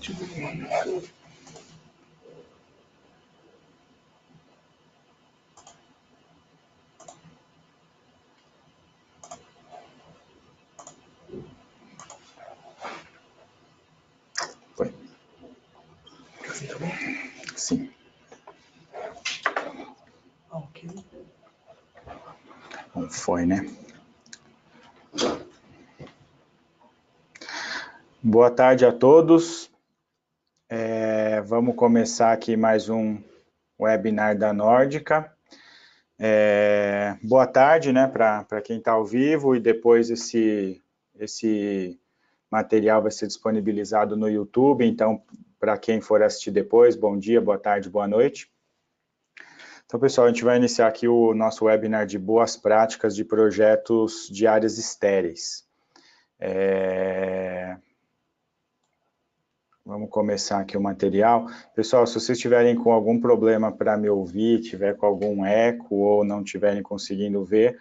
Foi. Sim. Bom, foi, né? Boa tarde a todos. Vamos começar aqui mais um webinar da Nórdica. Boa tarde, né, para quem está ao vivo, e depois esse material vai ser disponibilizado no YouTube, então, para quem for assistir depois, bom dia, boa tarde, boa noite. Então, pessoal, a gente vai iniciar aqui o nosso webinar de boas práticas de projetos de áreas estéreis. Vamos começar aqui o material. Pessoal, se vocês estiverem com algum problema para me ouvir, tiver com algum eco ou não estiverem conseguindo ver,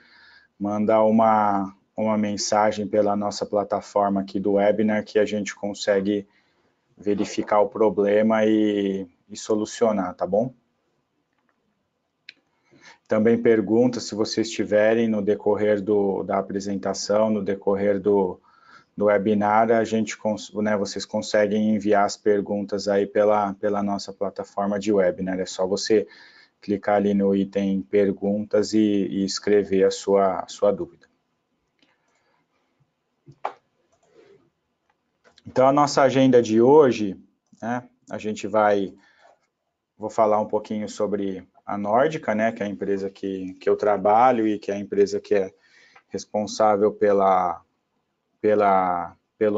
manda uma mensagem pela nossa plataforma aqui do webinar que a gente consegue verificar o problema e solucionar, tá bom? Também pergunta se vocês tiverem no decorrer da apresentação, no decorrer do webinar, vocês conseguem enviar as perguntas aí pela nossa plataforma de webinar. É só você clicar ali no item perguntas e escrever a sua dúvida. Então, a nossa agenda de hoje, né, vou falar um pouquinho sobre a Nórdica, né, que é a empresa que eu trabalho e que é a empresa que é responsável pelo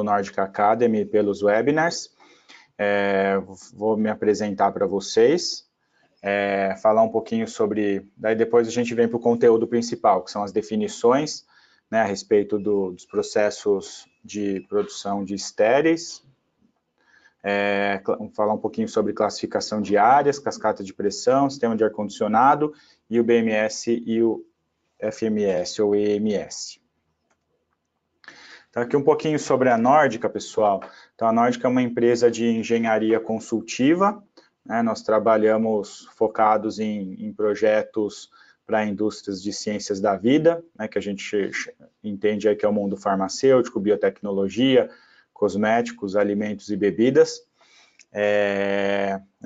Nórdica Academy, pelos webinars. Vou me apresentar para vocês, falar um pouquinho sobre... Daí depois a gente vem para o conteúdo principal, que são as definições, né, a respeito dos processos de produção de estéreis, falar um pouquinho sobre classificação de áreas, cascata de pressão, sistema de ar-condicionado, e o BMS e o FMS, ou EMS. Então, aqui um pouquinho sobre a Nórdica, pessoal. Então, a Nórdica é uma empresa de engenharia consultiva, né? Nós trabalhamos focados em projetos para indústrias de ciências da vida, né? Que a gente entende aí que é o mundo farmacêutico, biotecnologia, cosméticos, alimentos e bebidas.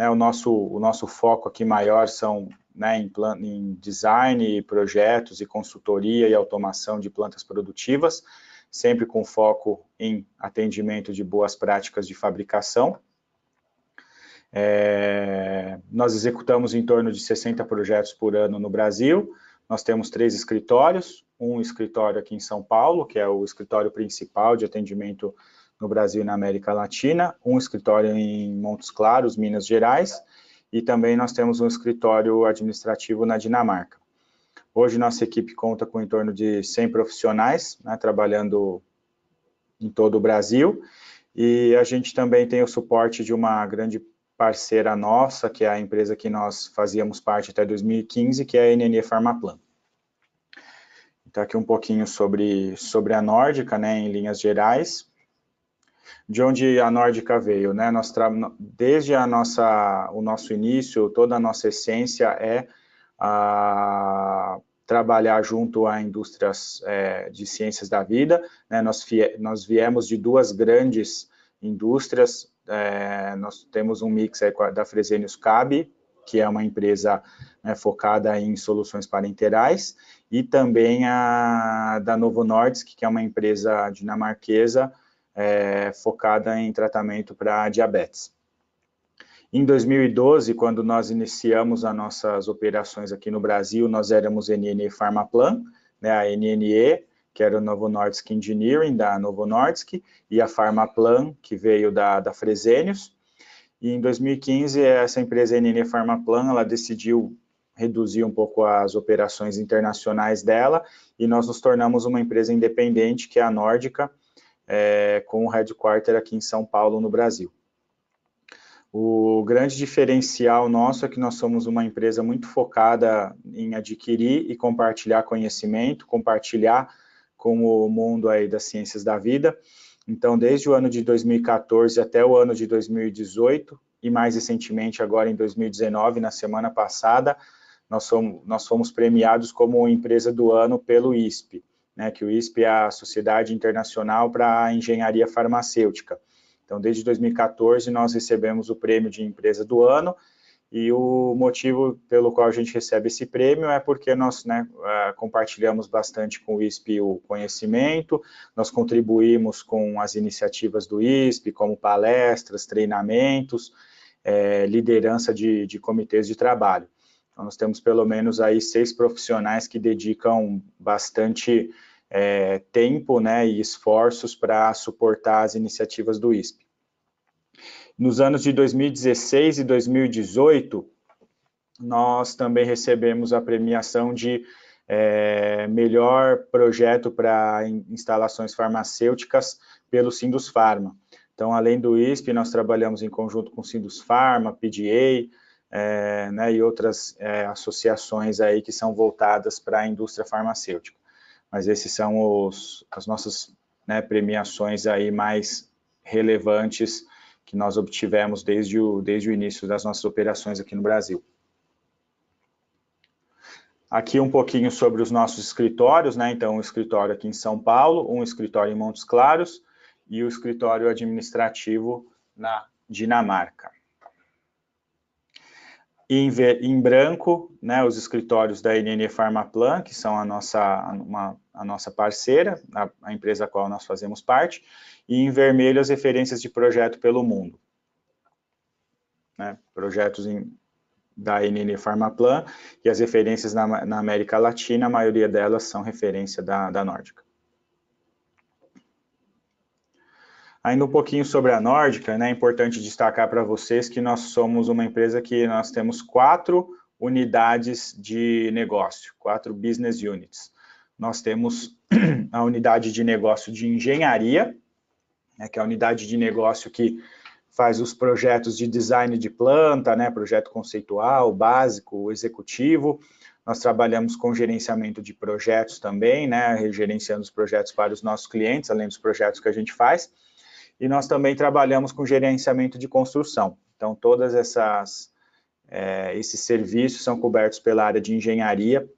O nosso foco aqui maior são, né, em design, projetos e consultoria e automação de plantas produtivas, sempre com foco em atendimento de boas práticas de fabricação. Nós executamos em torno de 60 projetos por ano no Brasil. Nós temos 3 escritórios, um escritório aqui em São Paulo, que é o escritório principal de atendimento no Brasil e na América Latina, um escritório em Montes Claros, Minas Gerais, e também nós temos um escritório administrativo na Dinamarca. Hoje nossa equipe conta com em torno de 100 profissionais, né, trabalhando em todo o Brasil, e a gente também tem o suporte de uma grande parceira nossa, que é a empresa que nós fazíamos parte até 2015, que é a NNE Farmaplan. Então aqui um pouquinho sobre a Nórdica, né, em linhas gerais. De onde a Nórdica veio, né? Desde o nosso início, toda a nossa essência é trabalhar junto a indústrias de ciências da vida, né? Nós viemos de 2 grandes indústrias, nós temos um mix aí da Fresenius Kabi, que é uma empresa, né, focada em soluções parenterais, e também da Novo Nordisk, que é uma empresa dinamarquesa, focada em tratamento para diabetes. Em 2012, quando nós iniciamos as nossas operações aqui no Brasil, nós éramos NNE Farmaplan, né, a NNE, que era o Novo Nordisk Engineering, da Novo Nordisk, e a Farmaplan, que veio da Fresenius. E em 2015, essa empresa NNE Farmaplan, ela decidiu reduzir um pouco as operações internacionais dela, e nós nos tornamos uma empresa independente, que é a Nórdica, com o headquarter aqui em São Paulo, no Brasil. O grande diferencial nosso é que nós somos uma empresa muito focada em adquirir e compartilhar conhecimento, compartilhar com o mundo aí das ciências da vida, Então, desde o ano de 2014 até o ano de 2018, e mais recentemente agora em 2019, na semana passada, nós fomos premiados como empresa do ano pelo ISP, né, que o ISP é a Sociedade Internacional para a Engenharia Farmacêutica. Então, desde 2014, nós recebemos o prêmio de empresa do ano, e o motivo pelo qual a gente recebe esse prêmio é porque nós, né, compartilhamos bastante com o ISP o conhecimento, nós contribuímos com as iniciativas do ISP, como palestras, treinamentos, liderança de comitês de trabalho. Então, nós temos pelo menos aí 6 profissionais que dedicam bastante tempo, né, e esforços para suportar as iniciativas do ISP. Nos anos de 2016 e 2018, nós também recebemos a premiação de melhor projeto para instalações farmacêuticas pelo Sindusfarma. Então, além do ISP, nós trabalhamos em conjunto com o Sindusfarma, PDA, né, e outras associações aí que são voltadas para a indústria farmacêutica. Mas esses são as nossas, né, premiações aí mais relevantes que nós obtivemos desde o início das nossas operações aqui no Brasil. Aqui um pouquinho sobre os nossos escritórios, né? Então, um escritório aqui em São Paulo, um escritório em Montes Claros e o escritório administrativo na Dinamarca. Em branco, né, os escritórios da NN Pharmaplan, que são a nossa parceira, a empresa a qual nós fazemos parte, e em vermelho as referências de projeto pelo mundo. Né, projetos da NN Pharmaplan e as referências na América Latina, a maioria delas são referência da Nórdica. Ainda um pouquinho sobre a Nórdica, né, é importante destacar para vocês que nós somos uma empresa que nós temos 4 unidades de negócio, 4 business units. Nós temos a unidade de negócio de engenharia, né, que é a unidade de negócio que faz os projetos de design de planta, né, projeto conceitual, básico, executivo. Nós trabalhamos com gerenciamento de projetos também, né, gerenciando os projetos para os nossos clientes, além dos projetos que a gente faz. E nós também trabalhamos com gerenciamento de construção. Então, todas esses serviços são cobertos pela área de engenharia.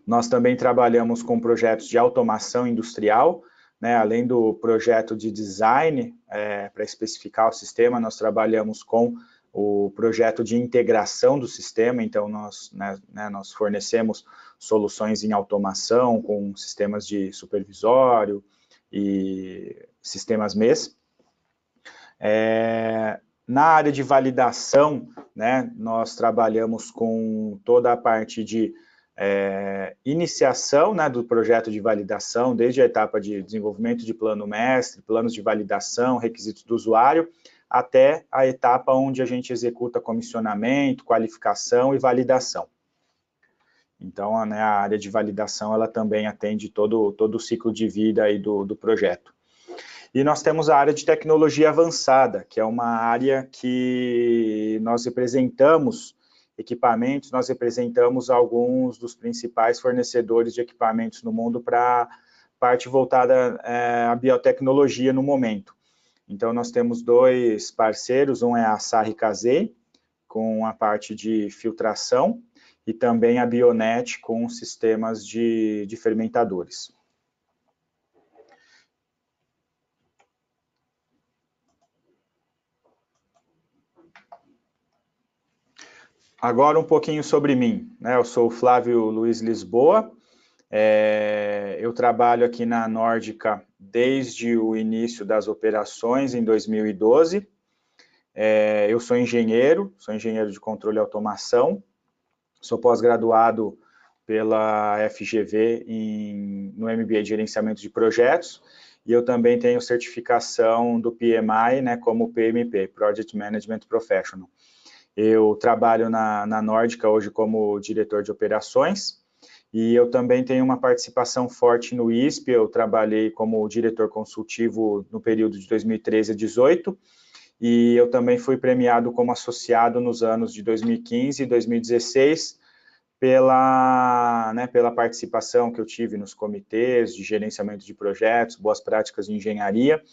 Nós também trabalhamos com projetos de automação industrial, né, além do projeto de design, para especificar o sistema, nós trabalhamos com o projeto de integração do sistema, então nós fornecemos soluções em automação com sistemas de supervisório e sistemas MES. Na área de validação, né, nós trabalhamos com toda a parte de iniciação, né, do projeto de validação, desde a etapa de desenvolvimento de plano mestre, planos de validação, requisitos do usuário, até a etapa onde a gente executa comissionamento, qualificação e validação. Então, né, a área de validação, ela também atende todo o ciclo de vida aí do projeto. E nós temos a área de tecnologia avançada, que é uma área que nós representamos equipamentos, nós representamos alguns dos principais fornecedores de equipamentos no mundo para parte voltada à biotecnologia no momento. Então, nós temos 2 parceiros, um é a Asahi Kasei, com a parte de filtração, e também a Bionet, com sistemas de fermentadores. Agora um pouquinho sobre mim, né? Eu sou o Flávio Luiz Lisboa, eu trabalho aqui na Nórdica desde o início das operações, em 2012. Eu sou engenheiro de controle e automação, sou pós-graduado pela FGV no MBA de Gerenciamento de Projetos, e eu também tenho certificação do PMI, né, como PMP, Project Management Professional. Eu trabalho na Nórdica hoje como diretor de operações, e eu também tenho uma participação forte no ISP, eu trabalhei como diretor consultivo no período de 2013 a 2018, e eu também fui premiado como associado nos anos de 2015 e 2016, pela participação que eu tive nos comitês de gerenciamento de projetos, boas práticas de engenharia.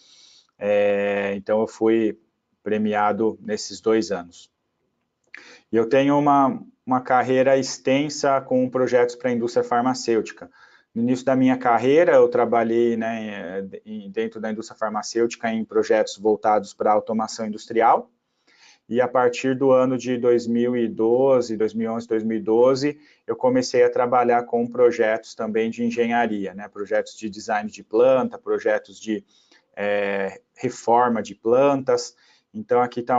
Então, eu fui premiado nesses 2 anos. E eu tenho uma carreira extensa com projetos para a indústria farmacêutica. No início da minha carreira, eu trabalhei, né, dentro da indústria farmacêutica em projetos voltados para a automação industrial, e a partir do ano de 2011, 2012, eu comecei a trabalhar com projetos também de engenharia, né, projetos de design de planta, projetos de reforma de plantas. Então, aqui está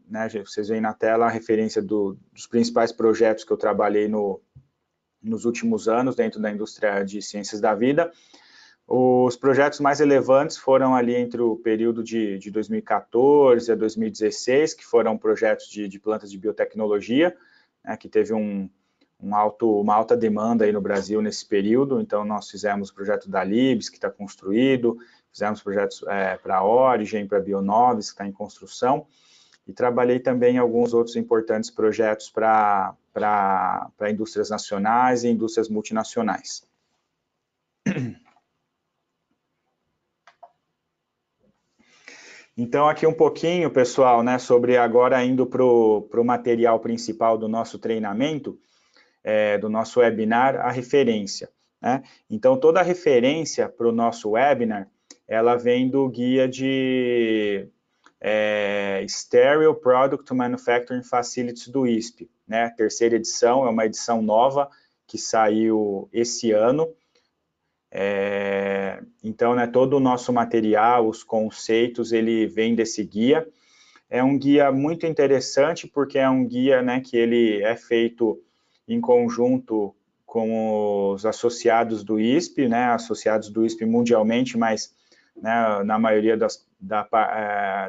né, vocês veem na tela a referência dos principais projetos que eu trabalhei nos últimos anos dentro da indústria de ciências da vida. Os projetos mais relevantes foram ali entre o período de 2014 a 2016, que foram projetos de plantas de biotecnologia, né, que teve uma alta demanda aí no Brasil nesse período. Então, nós fizemos o projeto da Libs, que está construído, fizemos projetos para a Origem, para a Bionovis, que está em construção, e trabalhei também em alguns outros importantes projetos para indústrias nacionais e indústrias multinacionais. Então, aqui um pouquinho, pessoal, né, sobre agora indo para o material principal do nosso treinamento, do nosso webinar, a referência, né? Então, toda a referência para o nosso webinar, ela vem do guia de Stereo Product Manufacturing Facilities do ISP, né? Terceira edição, é uma edição nova que saiu esse ano. Então, né, todo o nosso material, os conceitos, ele vem desse guia. É um guia muito interessante, porque é um guia, né, que ele é feito em conjunto com os associados do ISP, né, associados do ISP mundialmente, mas, né, na maioria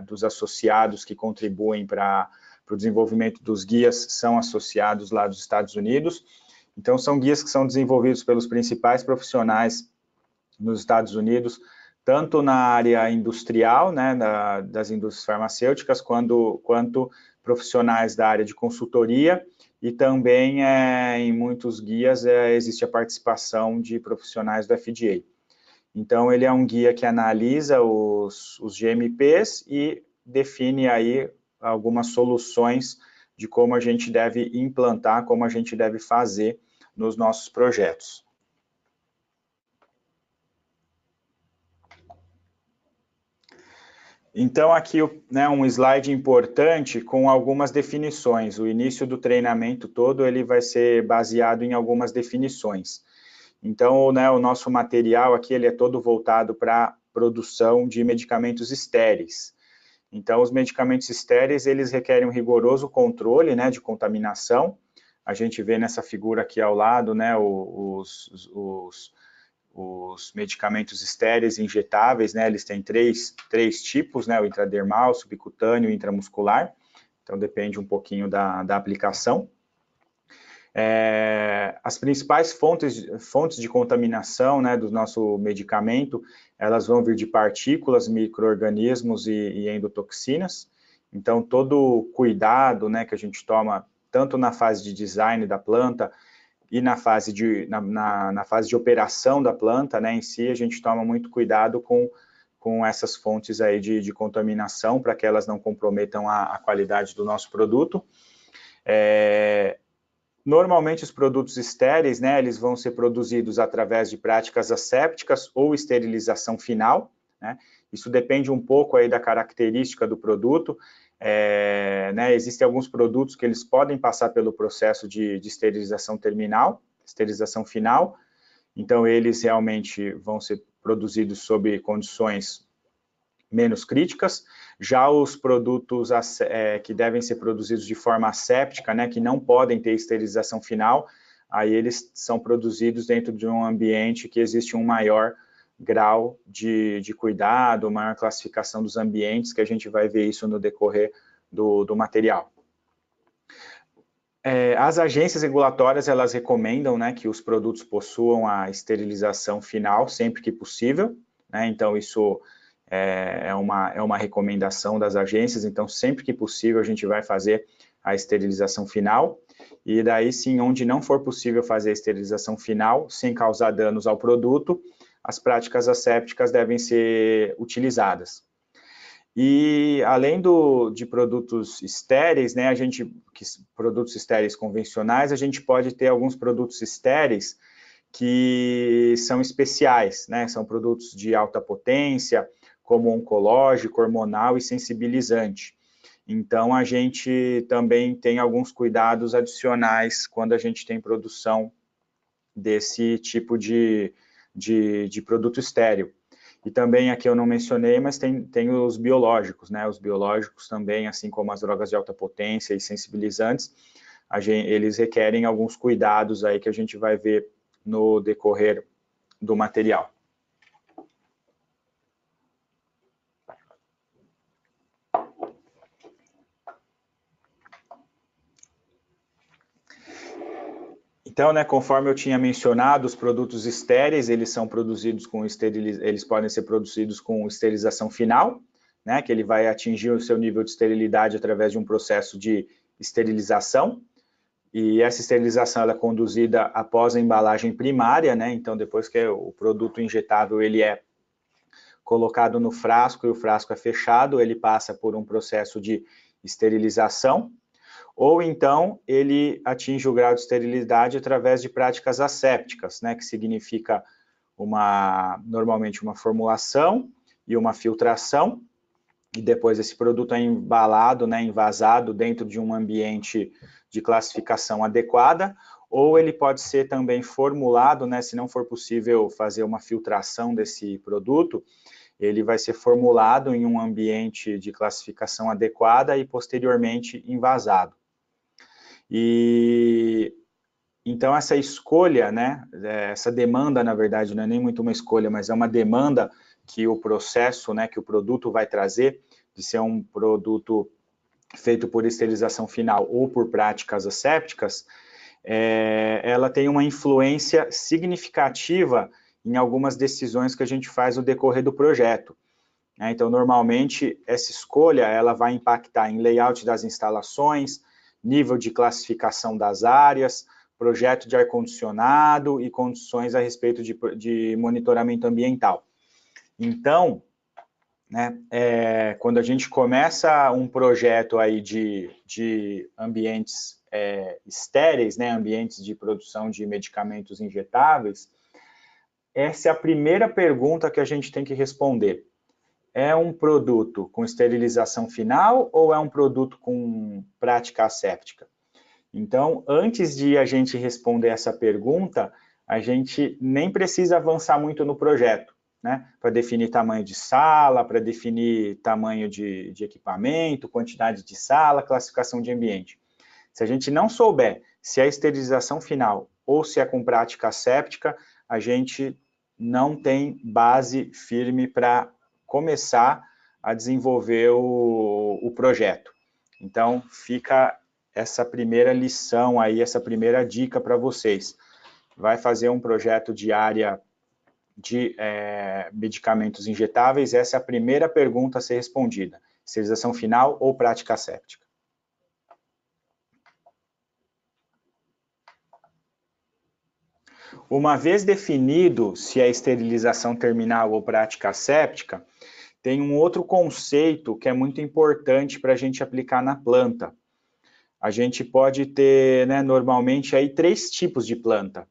dos associados que contribuem para o desenvolvimento dos guias são associados lá dos Estados Unidos. Então, são guias que são desenvolvidos pelos principais profissionais nos Estados Unidos, tanto na área industrial, né, das indústrias farmacêuticas, quanto profissionais da área de consultoria, e também em muitos guias existe a participação de profissionais do FDA. Então, ele é um guia que analisa os GMPs e define aí algumas soluções de como a gente deve implantar, como a gente deve fazer nos nossos projetos. Então, aqui, né, um slide importante com algumas definições. O início do treinamento todo, ele vai ser baseado em algumas definições. Então, né, o nosso material aqui, ele é todo voltado para a produção de medicamentos estéreis. Então, os medicamentos estéreis, eles requerem um rigoroso controle, né, de contaminação. A gente vê nessa figura aqui ao lado, né, os medicamentos estéreis injetáveis, né, eles têm três tipos, né, o intradermal, subcutâneo e intramuscular, então depende um pouquinho da aplicação. As principais fontes de contaminação, né, do nosso medicamento, elas vão vir de partículas, micro-organismos e endotoxinas. Então, todo o cuidado, né, que a gente toma, tanto na fase de design da planta, e na fase de operação da planta, né, em si, a gente toma muito cuidado com essas fontes aí de contaminação, para que elas não comprometam a qualidade do nosso produto. Normalmente, os produtos estéreis, né, eles vão ser produzidos através de práticas assépticas ou esterilização final, né? Isso depende um pouco aí da característica do produto. Né, existem alguns produtos que eles podem passar pelo processo de esterilização terminal, esterilização final, então eles realmente vão ser produzidos sob condições menos críticas. Já os produtos que devem ser produzidos de forma asséptica, né, que não podem ter esterilização final, aí eles são produzidos dentro de um ambiente que existe um maior grau de cuidado, maior classificação dos ambientes, que a gente vai ver isso no decorrer do material. As agências regulatórias, elas recomendam, né, que os produtos possuam a esterilização final sempre que possível, né, então isso é uma recomendação das agências, então sempre que possível a gente vai fazer a esterilização final. e daí sim, onde não for possível fazer a esterilização final, sem causar danos ao produto, as práticas assépticas devem ser utilizadas. E além de produtos estéreis, né, produtos estéreis convencionais, a gente pode ter alguns produtos estéreis que são especiais, né, são produtos de alta potência, como oncológico, hormonal e sensibilizante. Então, a gente também tem alguns cuidados adicionais quando a gente tem produção desse tipo de produto estéril. E também aqui eu não mencionei, mas tem os biológicos, né? Os biológicos também, assim como as drogas de alta potência e sensibilizantes, eles requerem alguns cuidados aí que a gente vai ver no decorrer do material. Então, né, conforme eu tinha mencionado, os produtos estéreis, eles são produzidos eles podem ser produzidos com esterilização final, né, que ele vai atingir o seu nível de esterilidade através de um processo de esterilização, e essa esterilização ela é conduzida após a embalagem primária, né, então depois que o produto injetável ele é colocado no frasco e o frasco é fechado, ele passa por um processo de esterilização, ou então ele atinge o grau de esterilidade através de práticas assépticas, né, que significa normalmente uma formulação e uma filtração, e depois esse produto é embalado, né, envasado dentro de um ambiente de classificação adequada, ou ele pode ser também formulado, né, se não for possível fazer uma filtração desse produto, ele vai ser formulado em um ambiente de classificação adequada e posteriormente envasado. E então essa escolha, né, essa demanda, na verdade, não é nem muito uma escolha, mas é uma demanda que o processo, né, que o produto vai trazer, de ser um produto feito por esterilização final ou por práticas assépticas, ela tem uma influência significativa em algumas decisões que a gente faz no decorrer do projeto. Então, normalmente, essa escolha ela vai impactar em layout das instalações, nível de classificação das áreas, projeto de ar-condicionado e condições a respeito de monitoramento ambiental. Então, né, quando a gente começa um projeto aí de ambientes estéreis, né, ambientes de produção de medicamentos injetáveis, essa é a primeira pergunta que a gente tem que responder. É um produto com esterilização final ou é um produto com prática asséptica? Então, antes de a gente responder essa pergunta, a gente nem precisa avançar muito no projeto, né? Para definir tamanho de sala, para definir tamanho de equipamento, quantidade de sala, classificação de ambiente. Se a gente não souber se é esterilização final ou se é com prática asséptica, a gente não tem base firme para começar a desenvolver o projeto. Então, fica essa primeira lição aí, essa primeira dica para vocês. Vai fazer um projeto de área de medicamentos injetáveis, essa é a primeira pergunta a ser respondida. Esterilização final ou prática asséptica? Uma vez definido se é esterilização terminal ou prática asséptica, tem um outro conceito que é muito importante para a gente aplicar na planta. A gente pode ter, né, normalmente, aí 3 tipos de planta.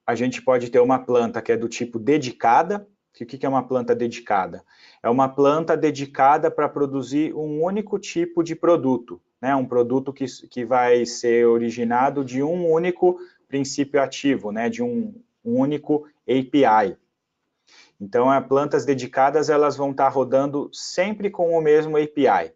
A gente pode ter uma planta que é do tipo dedicada. O que é uma planta dedicada? É uma planta dedicada para produzir um único tipo de produto, né? Um produto que vai ser originado de um único princípio ativo, né? De um único API. Então, plantas dedicadas, elas vão estar rodando sempre com o mesmo API.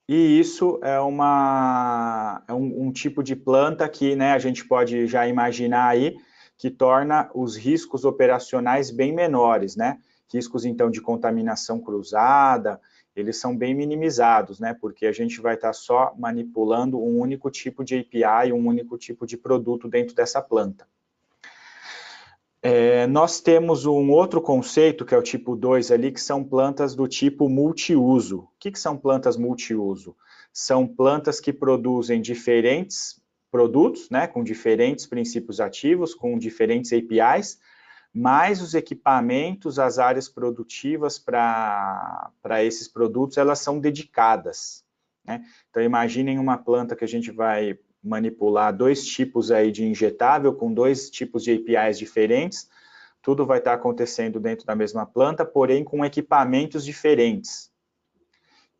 E isso é um tipo de planta que, né, a gente pode já imaginar aí, que torna os riscos operacionais bem menores, né? Riscos, então, de contaminação cruzada, eles são bem minimizados, né? Porque a gente vai estar só manipulando um único tipo de API, um único tipo de produto dentro dessa planta. Nós temos um outro conceito, que é o tipo 2 ali, que são plantas do tipo multiuso. O que são plantas multiuso? São plantas que produzem diferentes produtos, né, com diferentes princípios ativos, com diferentes APIs, mas os equipamentos, as áreas produtivas para esses produtos, elas são dedicadas, né? Então, imaginem uma planta que a gente vai manipular dois tipos aí de injetável, com dois tipos de APIs diferentes, tudo vai estar acontecendo dentro da mesma planta, porém com equipamentos diferentes.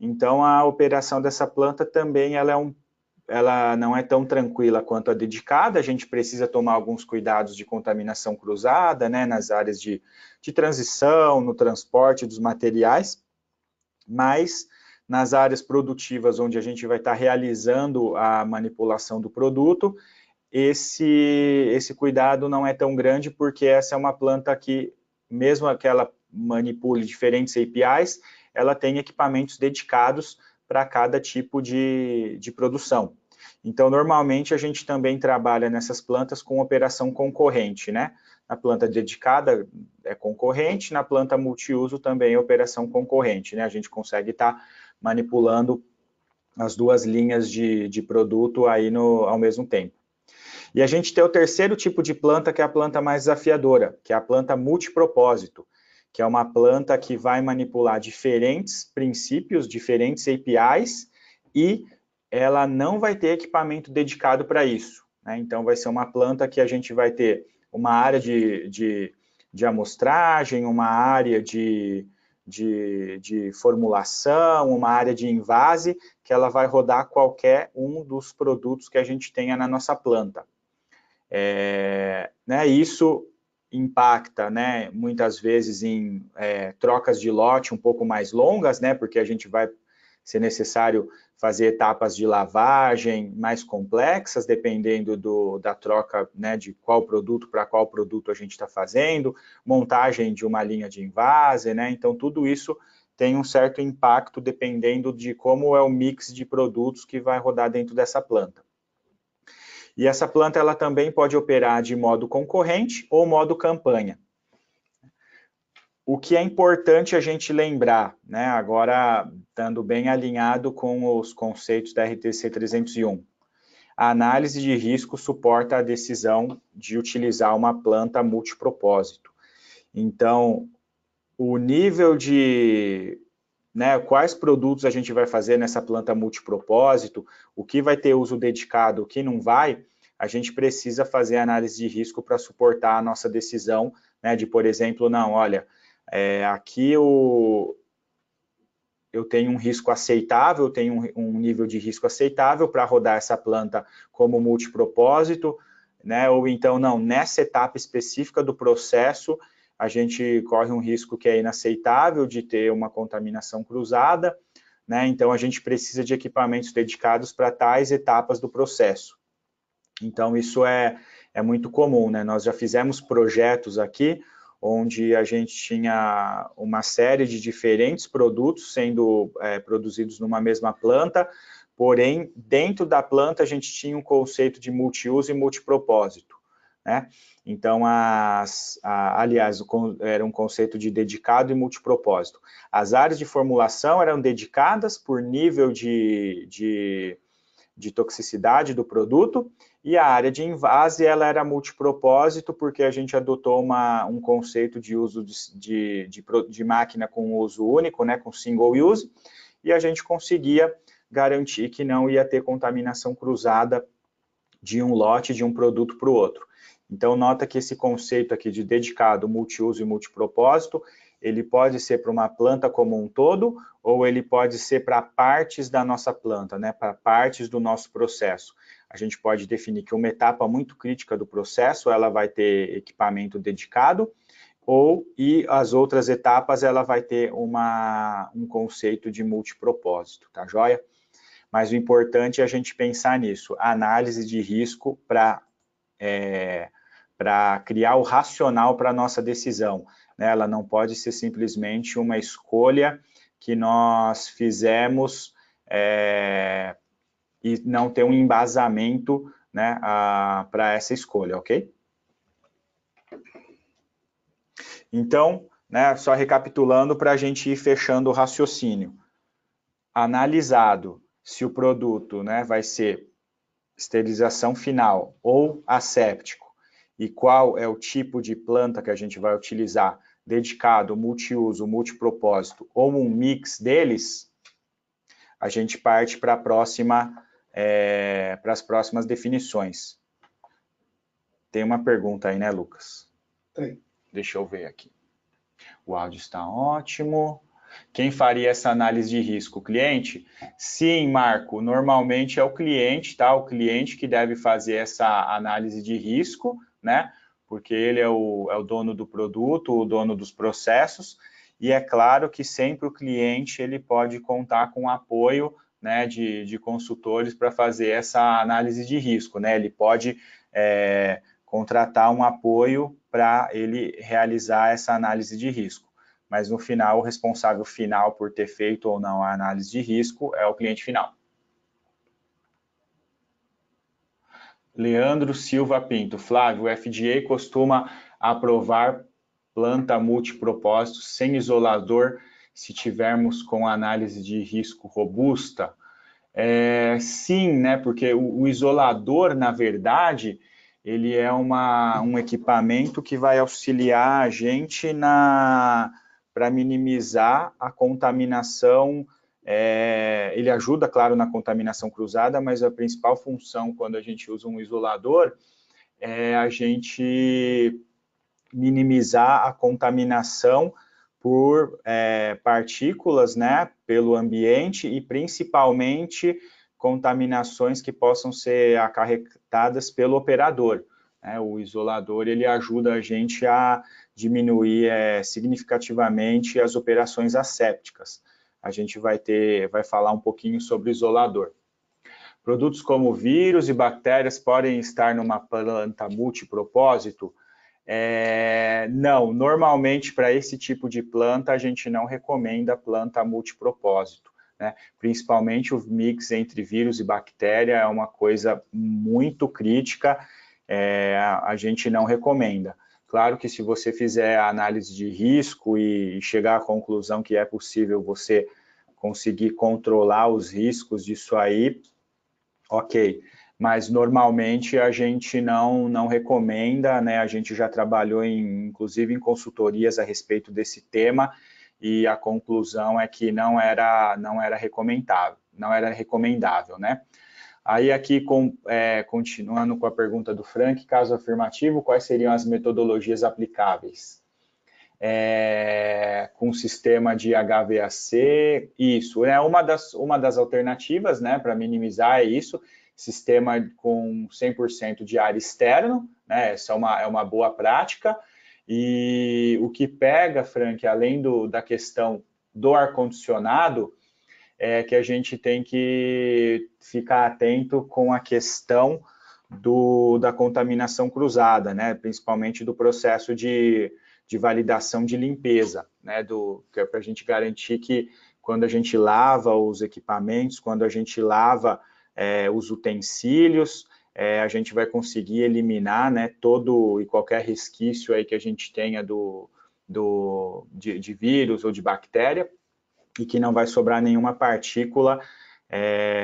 Então, a operação dessa planta também ela não é tão tranquila quanto a dedicada, a gente precisa tomar alguns cuidados de contaminação cruzada, né, nas áreas de transição, no transporte dos materiais, mas nas áreas produtivas onde a gente vai estar realizando a manipulação do produto, esse cuidado não é tão grande, porque essa é uma planta que, mesmo que ela manipule diferentes APIs, ela tem equipamentos dedicados para cada tipo de produção. Então, normalmente, a gente também trabalha nessas plantas com operação concorrente, né? Na planta dedicada é concorrente, na planta multiuso também é operação concorrente, né? A gente consegue estar manipulando as duas linhas de produto aí ao mesmo tempo. E a gente tem o terceiro tipo de planta, que é a planta mais desafiadora, que é a planta multipropósito, que é uma planta que vai manipular diferentes princípios, diferentes APIs, e ela não vai ter equipamento dedicado para isso, né? Então, vai ser uma planta que a gente vai ter uma área de amostragem, uma área de formulação, uma área de invase, que ela vai rodar qualquer um dos produtos que a gente tenha na nossa planta. Isso impacta, né, muitas vezes em trocas de lote um pouco mais longas, né, porque a gente vai ser necessário fazer etapas de lavagem mais complexas, dependendo da troca, né, de qual produto para qual produto a gente está fazendo, montagem de uma linha de invase, né, então tudo isso tem um certo impacto dependendo de como é o mix de produtos que vai rodar dentro dessa planta. E essa planta ela também pode operar de modo concorrente ou modo campanha. O que é importante a gente lembrar, né, agora estando bem alinhado com os conceitos da RTC 301, a análise de risco suporta a decisão de utilizar uma planta multipropósito. Então, o nível de, né, quais produtos a gente vai fazer nessa planta multipropósito, o que vai ter uso dedicado, o que não vai, a gente precisa fazer análise de risco para suportar a nossa decisão, né, de, por exemplo, não, olha, aqui eu tenho um risco aceitável, eu tenho um nível de risco aceitável para rodar essa planta como multipropósito, né, ou então, não, nessa etapa específica do processo, a gente corre um risco que é inaceitável de ter uma contaminação cruzada, né, então a gente precisa de equipamentos dedicados para tais etapas do processo. Então, isso é muito comum, né? Nós já fizemos projetos aqui, onde a gente tinha uma série de diferentes produtos sendo produzidos numa mesma planta, porém, dentro da planta a gente tinha um conceito de multiuso e multipropósito, né? Então, aliás, era um conceito de dedicado e multipropósito. As áreas de formulação eram dedicadas por nível de toxicidade do produto, e a área de invase ela era multipropósito, porque a gente adotou um conceito de uso de máquina com uso único, né, com single use, e a gente conseguia garantir que não ia ter contaminação cruzada de um lote de um produto para o outro. Então, nota que esse conceito aqui de dedicado, multiuso e multipropósito, ele pode ser para uma planta como um todo, ou ele pode ser para partes da nossa planta, né, para partes do nosso processo. A gente pode definir que uma etapa muito crítica do processo, ela vai ter equipamento dedicado, e as outras etapas, ela vai ter um conceito de multipropósito, tá joia? Mas o importante é a gente pensar nisso, a análise de risco para criar o racional para a nossa decisão, né? Ela não pode ser simplesmente uma escolha que nós fizemos e não ter um embasamento, né, para essa escolha, ok? Então, né, só recapitulando para a gente ir fechando o raciocínio. Analisado se o produto, né, vai ser esterilização final ou asséptico e qual é o tipo de planta que a gente vai utilizar, dedicado, multiuso, multipropósito ou um mix deles, a gente parte para as próximas definições. Tem uma pergunta aí, né, Lucas? Tem. Deixa eu ver aqui. O áudio está ótimo. Quem faria essa análise de risco? O cliente? Sim, Marco, normalmente é o cliente, tá? O cliente que deve fazer essa análise de risco, né? Porque ele é o dono do produto, o dono dos processos, e é claro que sempre o cliente ele pode contar com o apoio, né, de consultores para fazer essa análise de risco, né? Ele pode contratar um apoio para ele realizar essa análise de risco. Mas no final, o responsável final por ter feito ou não a análise de risco é o cliente final. Leandro Silva Pinto. Flávio, o FDA costuma aprovar planta multipropósito sem isolador se tivermos com análise de risco robusta? Sim, né? Porque o isolador, na verdade, ele é um equipamento que vai auxiliar a gente para minimizar a contaminação. Ele ajuda, claro, na contaminação cruzada, mas a principal função quando a gente usa um isolador é a gente minimizar a contaminação por partículas, né, pelo ambiente e principalmente contaminações que possam ser acarretadas pelo operador. O isolador ele ajuda a gente a diminuir significativamente as operações assépticas. A gente vai falar um pouquinho sobre o isolador. Produtos como vírus e bactérias podem estar numa planta multipropósito? Não, normalmente para esse tipo de planta a gente não recomenda planta multipropósito, né? Principalmente o mix entre vírus e bactéria é uma coisa muito crítica, a gente não recomenda. Claro que se você fizer a análise de risco e chegar à conclusão que é possível você conseguir controlar os riscos disso aí, ok. Mas normalmente a gente não recomenda, né? A gente já trabalhou inclusive em consultorias a respeito desse tema e a conclusão é que não era recomendável, né? Aí aqui, continuando com a pergunta do Frank, caso afirmativo, quais seriam as metodologias aplicáveis? Com sistema de HVAC, isso, uma das alternativas, né, para minimizar isso, sistema com 100% de ar externo, né, essa é uma boa prática, e o que pega, Frank, além da questão do ar-condicionado, é que a gente tem que ficar atento com a questão da contaminação cruzada, né, principalmente do processo de validação de limpeza, né, que é para a gente garantir que quando a gente lava os equipamentos, quando a gente lava os utensílios, a gente vai conseguir eliminar, né, todo e qualquer resquício aí que a gente tenha de vírus ou de bactéria e que não vai sobrar nenhuma partícula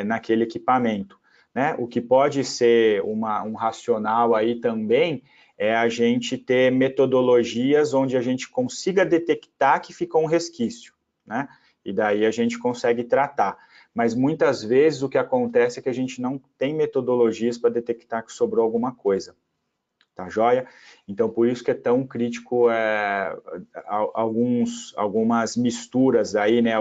naquele equipamento, né? O que pode ser um racional aí também é a gente ter metodologias onde a gente consiga detectar que ficou um resquício, né? E daí a gente consegue tratar. Mas muitas vezes o que acontece é que a gente não tem metodologias para detectar que sobrou alguma coisa. Tá joia? Então, por isso que é tão crítico algumas misturas aí, né?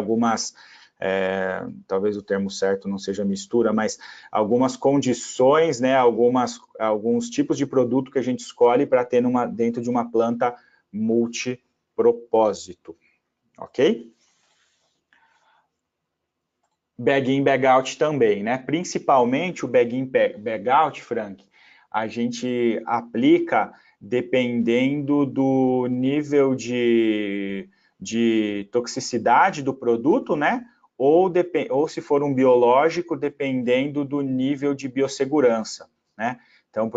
Talvez o termo certo não seja mistura, mas algumas condições, né? Alguns tipos de produto que a gente escolhe para ter dentro de uma planta multipropósito, ok? Bag-in, bag-out também, né? Principalmente o bag-in, bag-out, Frank, a gente aplica dependendo do nível de toxicidade do produto, né? Ou se for um biológico, dependendo do nível de biossegurança, né? Então,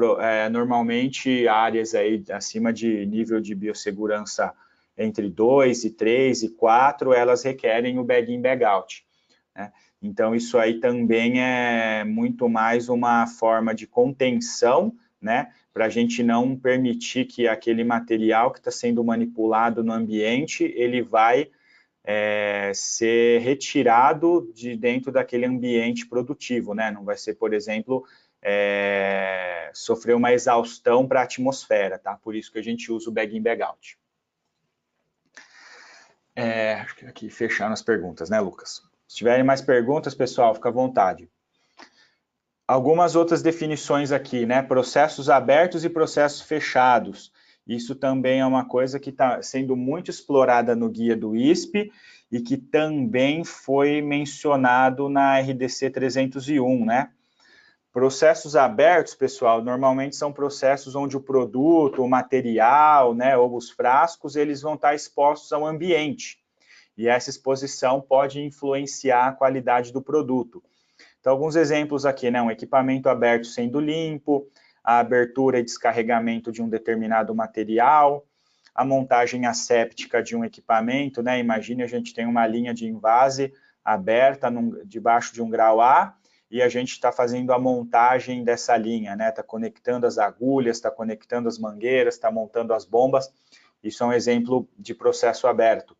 normalmente, áreas aí acima de nível de biossegurança entre 2 e 3 e 4, elas requerem o bag-in, bag-out, né? Então, isso aí também é muito mais uma forma de contenção, né, para a gente não permitir que aquele material que está sendo manipulado no ambiente, ele vai ser retirado de dentro daquele ambiente produtivo, né? Não vai ser, por exemplo, sofrer uma exaustão para a atmosfera, tá? Por isso que a gente usa o bag-in, bag-out. Acho que aqui fechando as perguntas, né, Lucas? Se tiverem mais perguntas, pessoal, fica à vontade. Algumas outras definições aqui, né? Processos abertos e processos fechados. Isso também é uma coisa que está sendo muito explorada no guia do ISP e que também foi mencionado na RDC 301, né? Processos abertos, pessoal, normalmente são processos onde o produto, o material, né, ou os frascos, eles vão estar expostos ao ambiente. E essa exposição pode influenciar a qualidade do produto. Então, alguns exemplos aqui, né? Um equipamento aberto sendo limpo, a abertura e descarregamento de um determinado material, a montagem asséptica de um equipamento, né? Imagine a gente tem uma linha de envase aberta debaixo de um grau A e a gente está fazendo a montagem dessa linha, né? Está conectando as agulhas, está conectando as mangueiras, está montando as bombas. Isso é um exemplo de processo aberto.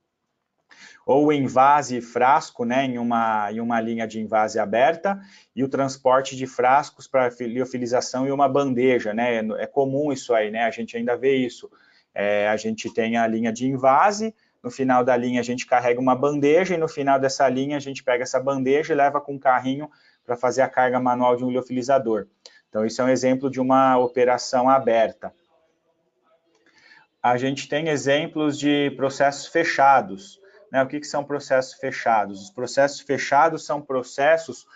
Ou envase e frasco, né, em uma linha de envase aberta, e o transporte de frascos para liofilização em uma bandeja, né, é comum isso aí, né, a gente ainda vê isso. A gente tem a linha de envase, no final da linha a gente carrega uma bandeja, e no final dessa linha a gente pega essa bandeja e leva com um carrinho para fazer a carga manual de um liofilizador. Então, isso é um exemplo de uma operação aberta. A gente tem exemplos de processos fechados. Né, o que são processos fechados? Os processos fechados são processos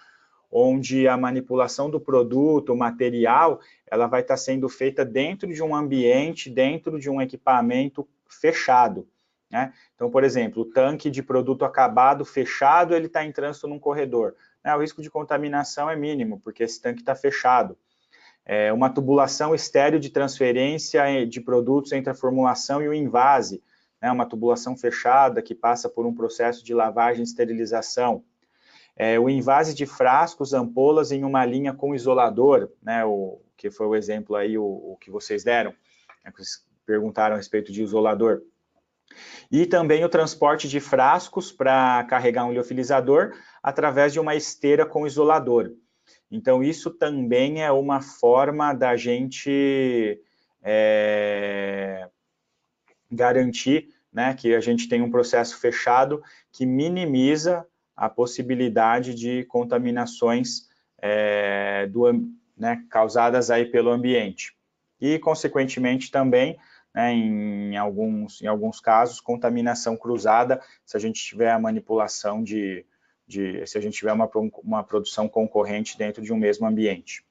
onde a manipulação do produto, o material, ela vai estar sendo feita dentro de um ambiente, dentro de um equipamento fechado, né? Então, por exemplo, o tanque de produto acabado fechado, ele está em trânsito num corredor. O risco de contaminação é mínimo, porque esse tanque está fechado. Uma tubulação estéreo de transferência de produtos entre a formulação e o envase, né, uma tubulação fechada que passa por um processo de lavagem e esterilização. O envase de frascos, ampolas em uma linha com isolador, né, o que foi o exemplo aí, o que vocês deram, né, que vocês perguntaram a respeito de isolador. E também o transporte de frascos para carregar um liofilizador através de uma esteira com isolador. Então, isso também é uma forma da gente garantir, né, que a gente tem um processo fechado que minimiza a possibilidade de contaminações né, causadas aí pelo ambiente. E, consequentemente, também, né, em alguns casos, contaminação cruzada, se a gente tiver a manipulação se a gente tiver uma produção concorrente dentro de um mesmo ambiente.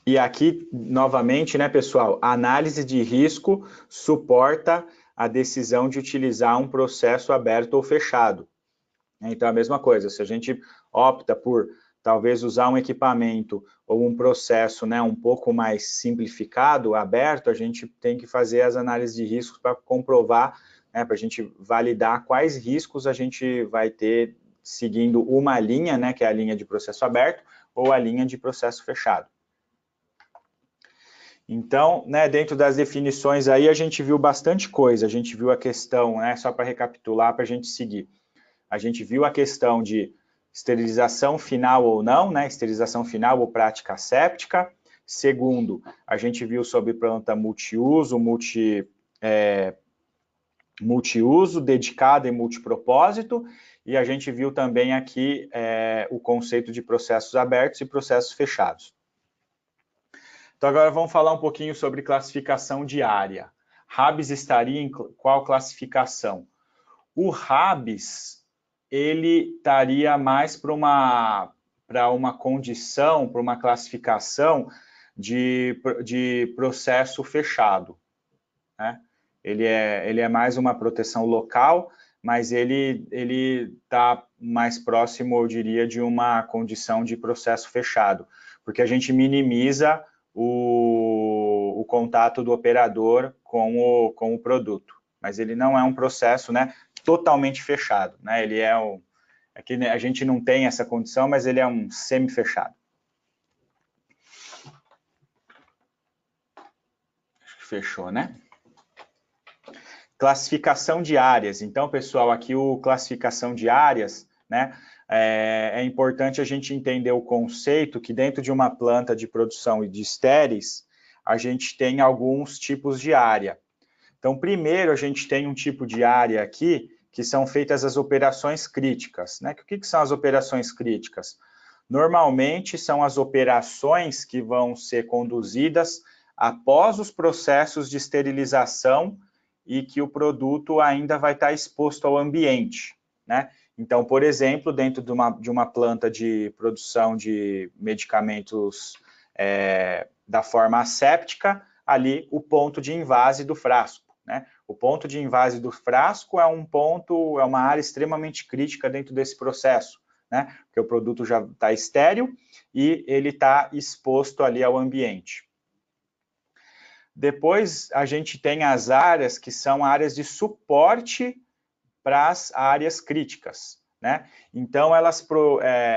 E aqui, novamente, né, pessoal, a análise de risco suporta a decisão de utilizar um processo aberto ou fechado. Então, a mesma coisa, se a gente opta por talvez usar um equipamento ou um processo, né, um pouco mais simplificado, aberto, a gente tem que fazer as análises de riscos para comprovar, né, para a gente validar quais riscos a gente vai ter seguindo uma linha, né, que é a linha de processo aberto, ou a linha de processo fechado. Então, né, dentro das definições aí, a gente viu bastante coisa, a gente viu a questão, né, só para recapitular, para a gente seguir. A gente viu a questão de esterilização final ou não, né, esterilização final ou prática asséptica. Segundo, a gente viu sobre planta multiuso, multiuso, dedicada e multipropósito, e a gente viu também aqui o conceito de processos abertos e processos fechados. Então, agora vamos falar um pouquinho sobre classificação de área. RABS estaria em qual classificação? O RABS, ele estaria mais para uma condição, para uma classificação de processo fechado, né? Ele é mais uma proteção local, mas ele está mais próximo, eu diria, de uma condição de processo fechado, porque a gente minimiza o contato do operador com o produto, mas ele não é um processo, né, totalmente fechado, né? Ele é que a gente não tem essa condição, mas ele é um semi-fechado. Acho que fechou, né? Classificação de áreas. Então, pessoal, aqui o classificação de áreas, né? É importante a gente entender o conceito que dentro de uma planta de produção de estéreis, a gente tem alguns tipos de área. Então, primeiro, a gente tem um tipo de área aqui, que são feitas as operações críticas, né? O que são as operações críticas? Normalmente, são as operações que vão ser conduzidas após os processos de esterilização e que o produto ainda vai estar exposto ao ambiente, né? Então, por exemplo, dentro de uma planta de produção de medicamentos da forma asséptica, ali o ponto de invase do frasco, né? O ponto de invase do frasco é uma área extremamente crítica dentro desse processo, né? Porque o produto já está estéril e ele está exposto ali ao ambiente. Depois, a gente tem as áreas que são áreas de suporte para as áreas críticas, né? Então,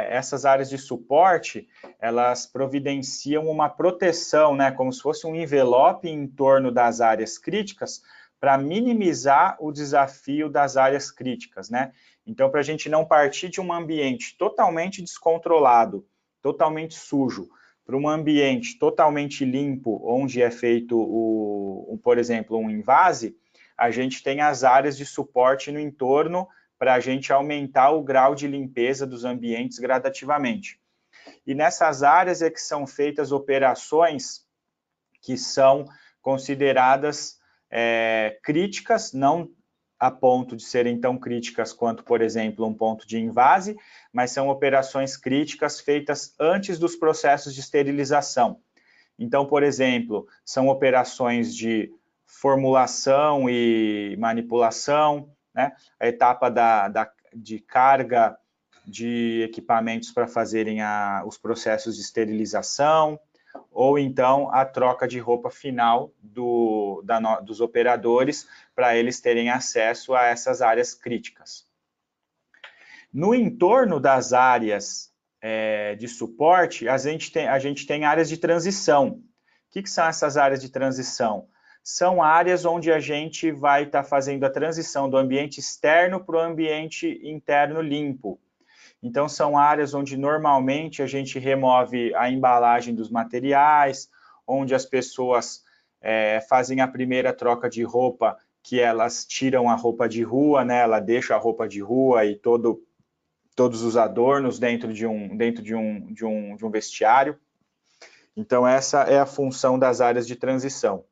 essas áreas de suporte, elas providenciam uma proteção, né? Como se fosse um envelope em torno das áreas críticas para minimizar o desafio das áreas críticas, né? Então, para a gente não partir de um ambiente totalmente descontrolado, totalmente sujo, para um ambiente totalmente limpo, onde é feito, por exemplo, um invase, a gente tem as áreas de suporte no entorno para a gente aumentar o grau de limpeza dos ambientes gradativamente. E nessas áreas é que são feitas operações que são consideradas críticas, não a ponto de serem tão críticas quanto, por exemplo, um ponto de invase, mas são operações críticas feitas antes dos processos de esterilização. Então, por exemplo, são operações de formulação e manipulação, né? A etapa de carga de equipamentos para fazerem os processos de esterilização, ou então a troca de roupa final dos operadores para eles terem acesso a essas áreas críticas. No entorno das áreas de suporte, a gente tem áreas de transição. O que são essas áreas de transição? São áreas onde a gente vai estar fazendo a transição do ambiente externo para o ambiente interno limpo. Então, são áreas onde normalmente a gente remove a embalagem dos materiais, onde as pessoas fazem a primeira troca de roupa, que elas tiram a roupa de rua, né? Ela deixa a roupa de rua e todos os adornos dentro de um vestiário. Então, essa é a função das áreas de transição.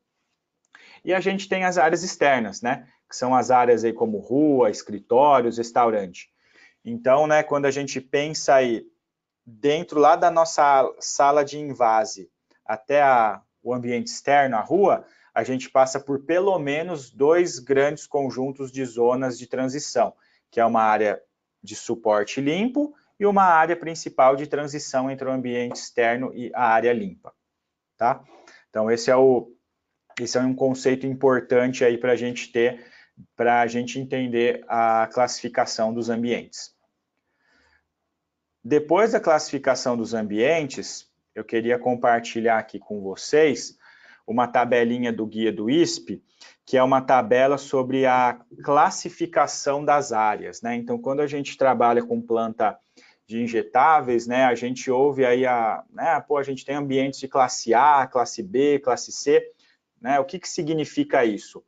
E a gente tem as áreas externas, né? Que são as áreas aí como rua, escritórios, restaurante. Então, né, quando a gente pensa aí dentro lá da nossa sala de invase até o ambiente externo, a rua, a gente passa por pelo menos 2 grandes conjuntos de zonas de transição, que é uma área de suporte limpo e uma área principal de transição entre o ambiente externo e a área limpa, tá? Então, esse é um conceito importante aí para a gente ter, para a gente entender a classificação dos ambientes. Depois da classificação dos ambientes, eu queria compartilhar aqui com vocês uma tabelinha do Guia do ISP, que é uma tabela sobre a classificação das áreas, né? Então, quando a gente trabalha com planta de injetáveis, né, a gente ouve aí a gente tem ambientes de classe A, classe B, classe C, né? O que significa isso?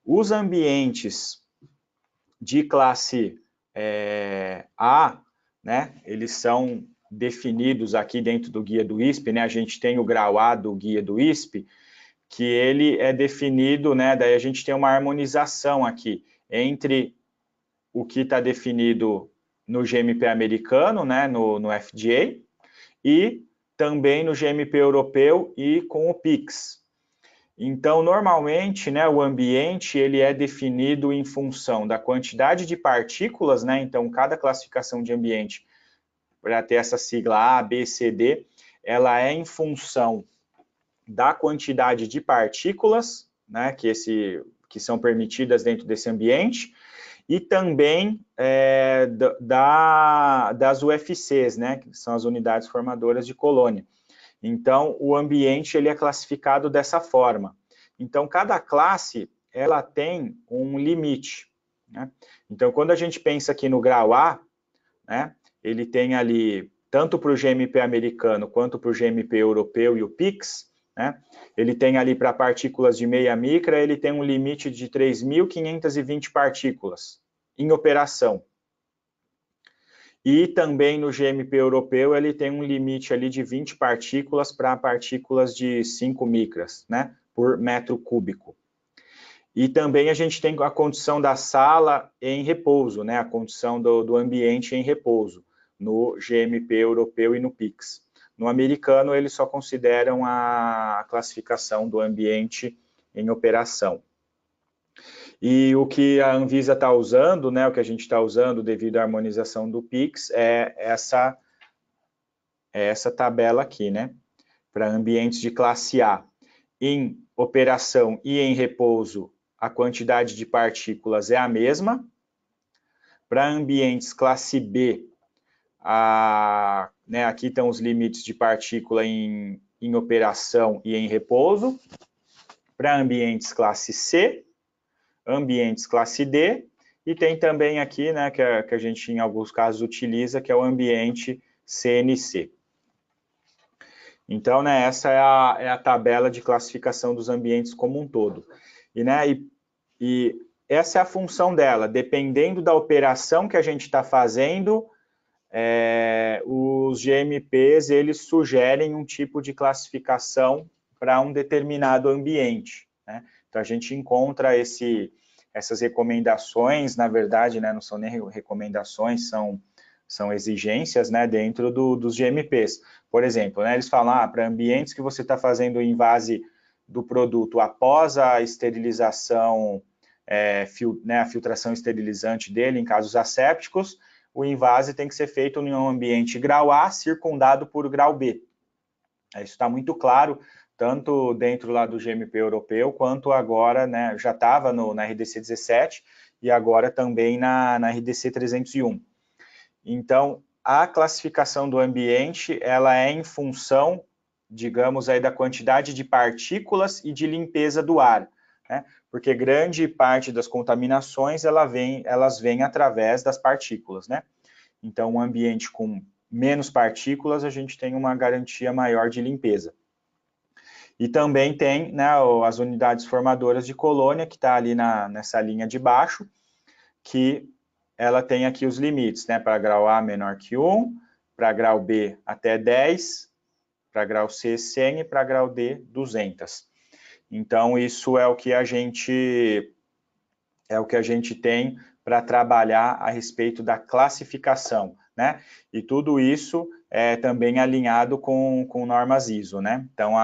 Os ambientes de classe A, né, eles são definidos aqui dentro do Guia do ISP, né? A gente tem o grau A do Guia do ISP, que ele é definido, né? Daí a gente tem uma harmonização aqui entre o que está definido no GMP americano, né? No FDA, e também no GMP europeu e com o PIX. Então, normalmente, né, o ambiente ele é definido em função da quantidade de partículas, né? Então, cada classificação de ambiente, para ter essa sigla A, B, C, D, ela é em função da quantidade de partículas, né, que são permitidas dentro desse ambiente, e também das UFCs, né, que são as unidades formadoras de colônia. Então, o ambiente ele é classificado dessa forma. Então, cada classe ela tem um limite, né? Então, quando a gente pensa aqui no grau A, né, ele tem ali, tanto para o GMP americano quanto para o GMP europeu e o PIX, né, ele tem ali para partículas de meia micra, ele tem um limite de 3.520 partículas em operação. E também no GMP europeu ele tem um limite ali de 20 partículas para partículas de 5 micras, né, por metro cúbico. E também a gente tem a condição da sala em repouso, né, a condição do ambiente em repouso, no GMP europeu e no PIX. No americano, eles só consideram a classificação do ambiente em operação. E o que a Anvisa está usando, né, o que a gente está usando devido à harmonização do PIX, é essa tabela aqui, né, para ambientes de classe A. Em operação e em repouso, a quantidade de partículas é a mesma. Para ambientes classe B, né, aqui estão os limites de partícula em operação e em repouso. Para ambientes classe C, ambientes classe D, e tem também aqui, né, que a gente em alguns casos utiliza, que é o ambiente CNC. Então, né, essa é a tabela de classificação dos ambientes como um todo. E essa é a função dela, dependendo da operação que a gente está fazendo, os GMPs, eles sugerem um tipo de classificação para um determinado ambiente, né? Então, a gente encontra essas recomendações, na verdade, né, não são nem recomendações, são exigências, né, dentro dos GMPs. Por exemplo, né, eles falam, para ambientes que você está fazendo o invase do produto após a esterilização, né, a filtração esterilizante dele, em casos assépticos, o invase tem que ser feito em um ambiente grau A, circundado por grau B. Isso está muito claro, tanto dentro lá do GMP europeu, quanto agora, né, já estava na RDC 17 e agora também na RDC 301. Então, a classificação do ambiente, ela é em função, digamos, aí da quantidade de partículas e de limpeza do ar, né? Porque grande parte das contaminações, elas vêm através das partículas, né? Então, um ambiente com menos partículas, a gente tem uma garantia maior de limpeza. E também tem, né, as unidades formadoras de colônia, que está ali nessa linha de baixo, que ela tem aqui os limites, né, para grau A menor que 1, para grau B até 10, para grau C 100 e para grau D 200. Então, isso é o que a gente tem para trabalhar a respeito da classificação, né? E tudo isso é também alinhado com normas ISO, né? Então,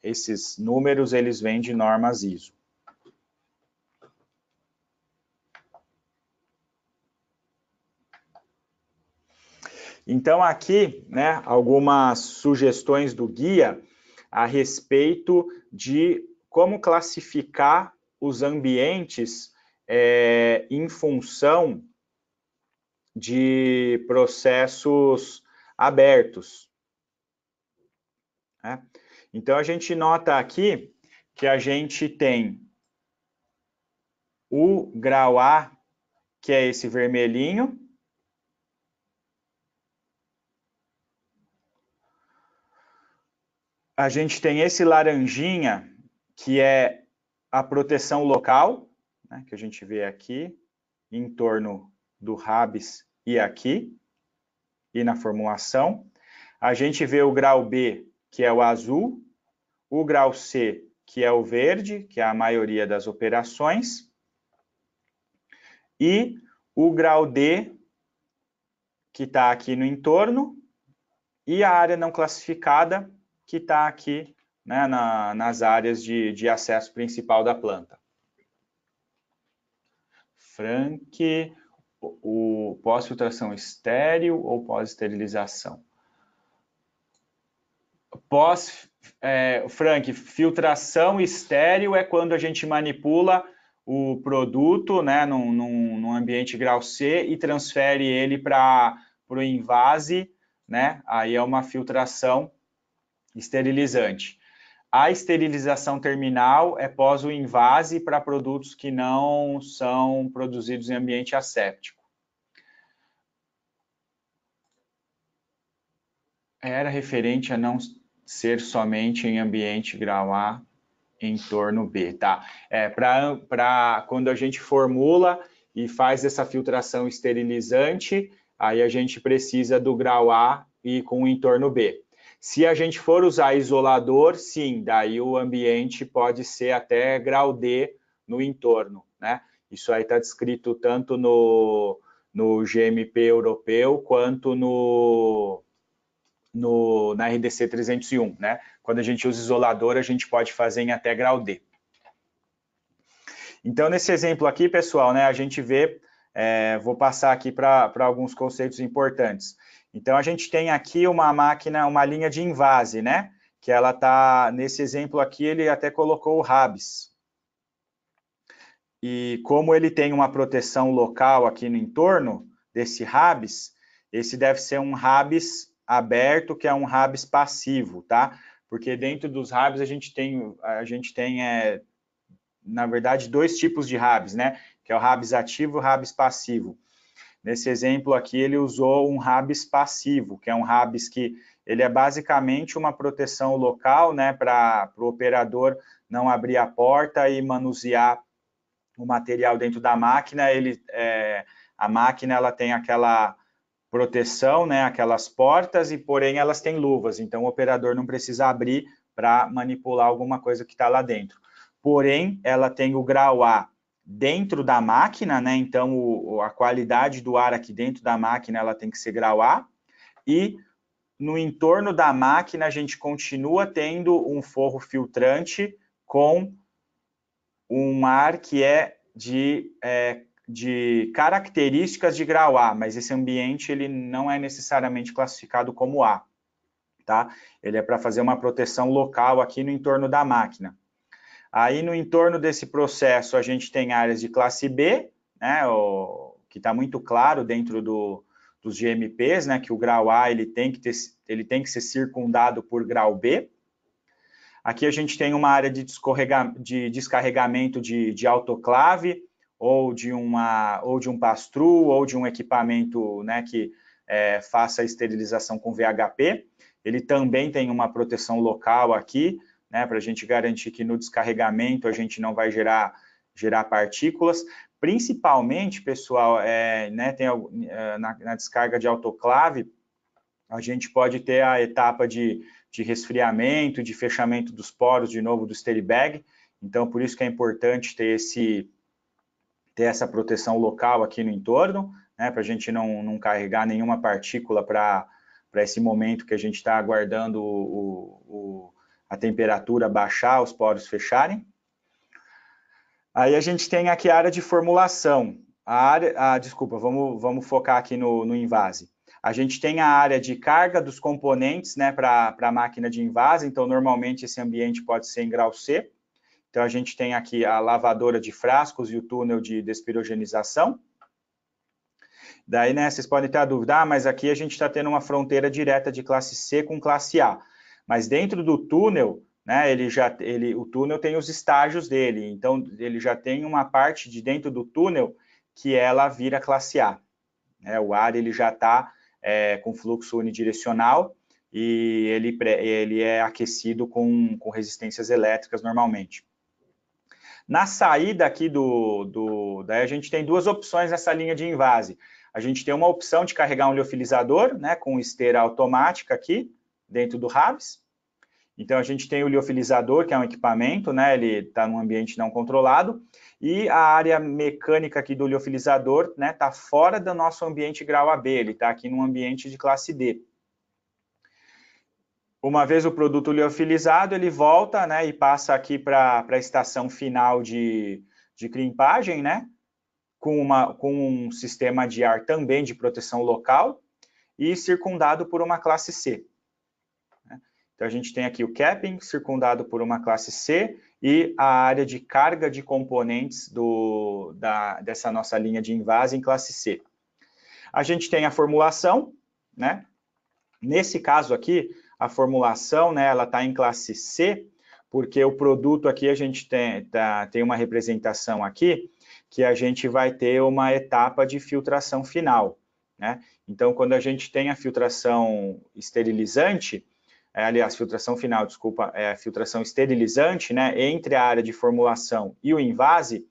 esses números, eles vêm de normas ISO. Então, aqui, né, algumas sugestões do guia a respeito de como classificar os ambientes em função de processos abertos, né? Então, a gente nota aqui que a gente tem o grau A, que é esse vermelhinho, a gente tem esse laranjinha, que é a proteção local, né, que a gente vê aqui, em torno do RABS e aqui, e na formulação. A gente vê o grau B, que é o azul, o grau C, que é o verde, que é a maioria das operações, e o grau D, que está aqui no entorno, e a área não classificada, que está aqui né, nas áreas de acesso principal da planta. Frank, o pós-filtração estéril ou pós-esterilização? Frank, filtração estéril é quando a gente manipula o produto, né, num ambiente grau C e transfere ele para o invase, né, aí é uma filtração esterilizante. A esterilização terminal é pós o invase para produtos que não são produzidos em ambiente asséptico. Era referente a não ser somente em ambiente grau A, entorno B, tá? Quando a gente formula e faz essa filtração esterilizante, aí a gente precisa do grau A e com o entorno B. Se a gente for usar isolador, sim, daí o ambiente pode ser até grau D no entorno, né? Isso aí está descrito tanto no GMP europeu quanto na RDC 301, né? Quando a gente usa isolador, a gente pode fazer em até grau D. Então, nesse exemplo aqui, pessoal, né, a gente vê, vou passar aqui para alguns conceitos importantes. Então, a gente tem aqui uma máquina, uma linha de invase, né? Que ela está, nesse exemplo aqui, ele até colocou o Rabis. E como ele tem uma proteção local aqui no entorno desse Rabis, esse deve ser um Rabis aberto, que é um Rabis passivo, tá? Porque dentro dos Rabis a gente tem na verdade, dois tipos de Rabis, né? Que é o Rabis ativo e o Rabis passivo. Nesse exemplo aqui, ele usou um Rabis passivo, que é um Rabis que ele é basicamente uma proteção local, né, para o operador não abrir a porta e manusear o material dentro da máquina. A máquina ela tem aquela proteção, né, aquelas portas, e porém elas têm luvas, então o operador não precisa abrir para manipular alguma coisa que está lá dentro. Porém, ela tem o grau A dentro da máquina, né? Então a qualidade do ar aqui dentro da máquina ela tem que ser grau A, e no entorno da máquina a gente continua tendo um forro filtrante com um ar que é de características de grau A, mas esse ambiente ele não é necessariamente classificado como A, tá? Ele é para fazer uma proteção local aqui no entorno da máquina. Aí, no entorno desse processo, a gente tem áreas de classe B, né, que está muito claro dentro dos GMPs, né, que o grau A ele tem que ser circundado por grau B. Aqui a gente tem uma área de descarregamento de autoclave, ou de um pass-through, ou de um equipamento, né, que faça a esterilização com VHP. Ele também tem uma proteção local aqui, né, para a gente garantir que no descarregamento a gente não vai gerar partículas. Principalmente, pessoal, né, na descarga de autoclave, a gente pode ter a etapa de resfriamento, de fechamento dos poros, de novo, do Steribag. Então, por isso que é importante ter essa proteção local aqui no entorno, né, para a gente não carregar nenhuma partícula para esse momento que a gente está aguardando a temperatura baixar, os poros fecharem. Aí a gente tem aqui a área de formulação. Desculpa, vamos focar aqui no invase. A gente tem a área de carga dos componentes, né, para a máquina de invase. Então, normalmente, esse ambiente pode ser em grau C. Então, a gente tem aqui a lavadora de frascos e o túnel de despirogenização. Daí, né, vocês podem ter a dúvida, mas aqui a gente está tendo uma fronteira direta de classe C com classe A. Mas dentro do túnel, né, o túnel tem os estágios dele. Então, ele já tem uma parte de dentro do túnel que ela vira classe A. O ar ele já está com fluxo unidirecional e ele é aquecido com resistências elétricas normalmente. Na saída aqui daí a gente tem duas opções nessa linha de invase. A gente tem uma opção de carregar um liofilizador, né, com esteira automática aqui dentro do Rabis. Então a gente tem o liofilizador, que é um equipamento, né, ele está num ambiente não controlado, e a área mecânica aqui do liofilizador, né, está fora do nosso ambiente grau AB, ele está aqui num ambiente de classe D. Uma vez o produto liofilizado, ele volta, né, e passa aqui para a estação final de crimpagem, né, com um sistema de ar também de proteção local e circundado por uma classe C. Então, a gente tem aqui o capping circundado por uma classe C e a área de carga de componentes dessa nossa linha de invase em classe C. A gente tem a formulação, né? Nesse caso aqui, a formulação, né, ela está em classe C, porque o produto aqui a gente tem uma representação aqui que a gente vai ter uma etapa de filtração final, né? Então, quando a gente tem a filtração esterilizante, aliás, filtração final, desculpa, a filtração esterilizante, né, entre a área de formulação e o invase,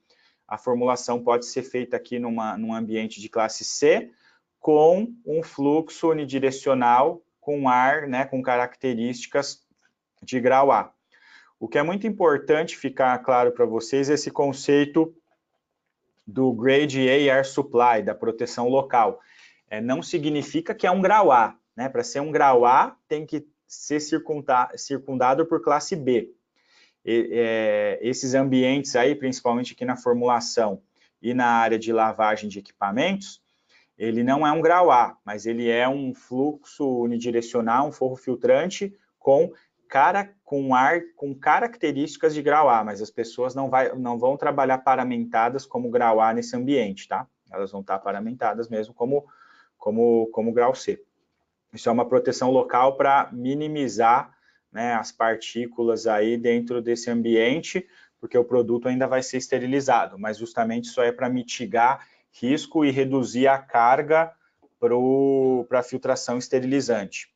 a formulação pode ser feita aqui num ambiente de classe C, com um fluxo unidirecional com ar, né, com características de grau A. O que é muito importante ficar claro para vocês é esse conceito do Grade A Air Supply, da proteção local. Não significa que é um grau A, né? Para ser um grau A, tem que ser circundado por classe B. Esses ambientes aí, principalmente aqui na formulação e na área de lavagem de equipamentos, ele não é um grau A, mas ele é um fluxo unidirecional, um forro filtrante com ar com características de grau A, mas as pessoas não vão trabalhar paramentadas como grau A nesse ambiente, tá? Elas vão estar paramentadas mesmo como grau C. Isso é uma proteção local para minimizar, né, as partículas aí dentro desse ambiente, porque o produto ainda vai ser esterilizado, mas justamente isso é para mitigar risco e reduzir a carga para a filtração esterilizante.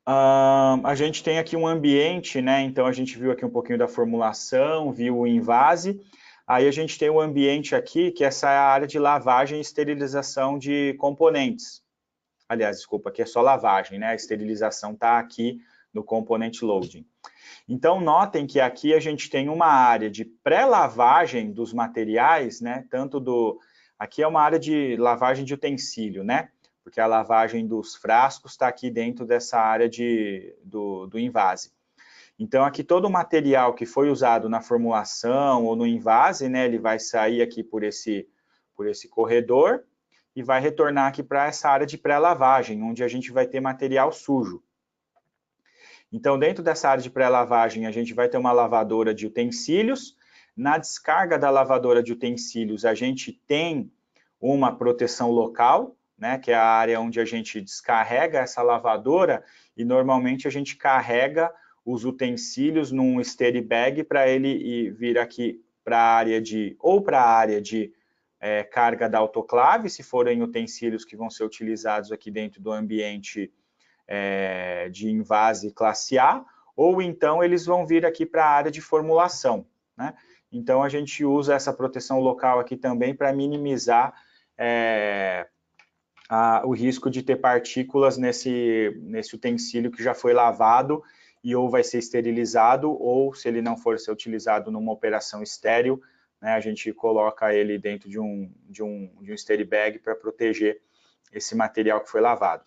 A gente tem aqui um ambiente, né? Então a gente viu aqui um pouquinho da formulação, viu o invase. Aí a gente tem o ambiente aqui, que essa é a área de lavagem e esterilização de componentes. Aliás, desculpa, aqui é só lavagem, né? A esterilização está aqui no componente loading. Então, notem que aqui a gente tem uma área de pré-lavagem dos materiais, né? Aqui é uma área de lavagem de utensílio, né? Porque a lavagem dos frascos está aqui dentro dessa área do invase. Então, aqui todo o material que foi usado na formulação ou no invase, né? Ele vai sair aqui por esse corredor e vai retornar aqui para essa área de pré-lavagem, onde a gente vai ter material sujo. Então, dentro dessa área de pré-lavagem, a gente vai ter uma lavadora de utensílios. Na descarga da lavadora de utensílios, a gente tem uma proteção local, né, que é a área onde a gente descarrega essa lavadora e normalmente a gente carrega os utensílios num steri bag para ele vir aqui para a área de carga da autoclave, se forem utensílios que vão ser utilizados aqui dentro do ambiente de invase classe A, ou então eles vão vir aqui para a área de formulação, né? Então, a gente usa essa proteção local aqui também para minimizar o risco de ter partículas nesse utensílio que já foi lavado e ou vai ser esterilizado, ou se ele não for ser utilizado numa operação estéril, né, a gente coloca ele dentro de um steri bag para proteger esse material que foi lavado.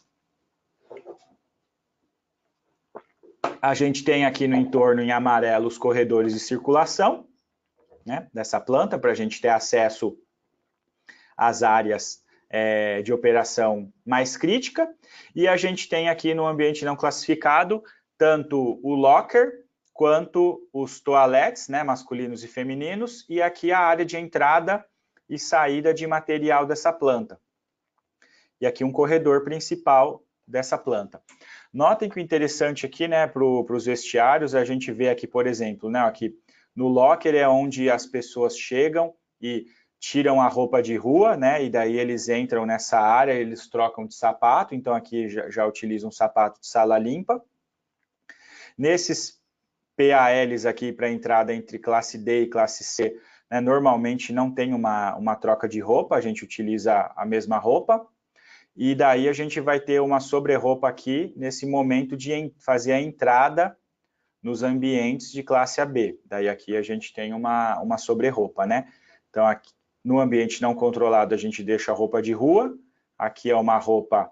A gente tem aqui no entorno, em amarelo, os corredores de circulação, né, dessa planta, para a gente ter acesso às áreas de operação mais crítica. E a gente tem aqui no ambiente não classificado, tanto o locker, quanto os toaletes, né, masculinos e femininos, e aqui a área de entrada e saída de material dessa planta. E aqui um corredor principal dessa planta. Notem que o interessante aqui, né, para os vestiários, a gente vê aqui, por exemplo, né, aqui no locker é onde as pessoas chegam e tiram a roupa de rua, né, e daí eles entram nessa área, eles trocam de sapato, então aqui já utilizam um sapato de sala limpa. Nesses PALs aqui para entrada entre classe D e classe C, né, normalmente não tem uma troca de roupa, a gente utiliza a mesma roupa. E daí a gente vai ter uma sobre-roupa aqui, nesse momento de fazer a entrada nos ambientes de classe AB. Daí aqui a gente tem uma sobre-roupa, né? Então, aqui, no ambiente não controlado, a gente deixa a roupa de rua. Aqui é uma roupa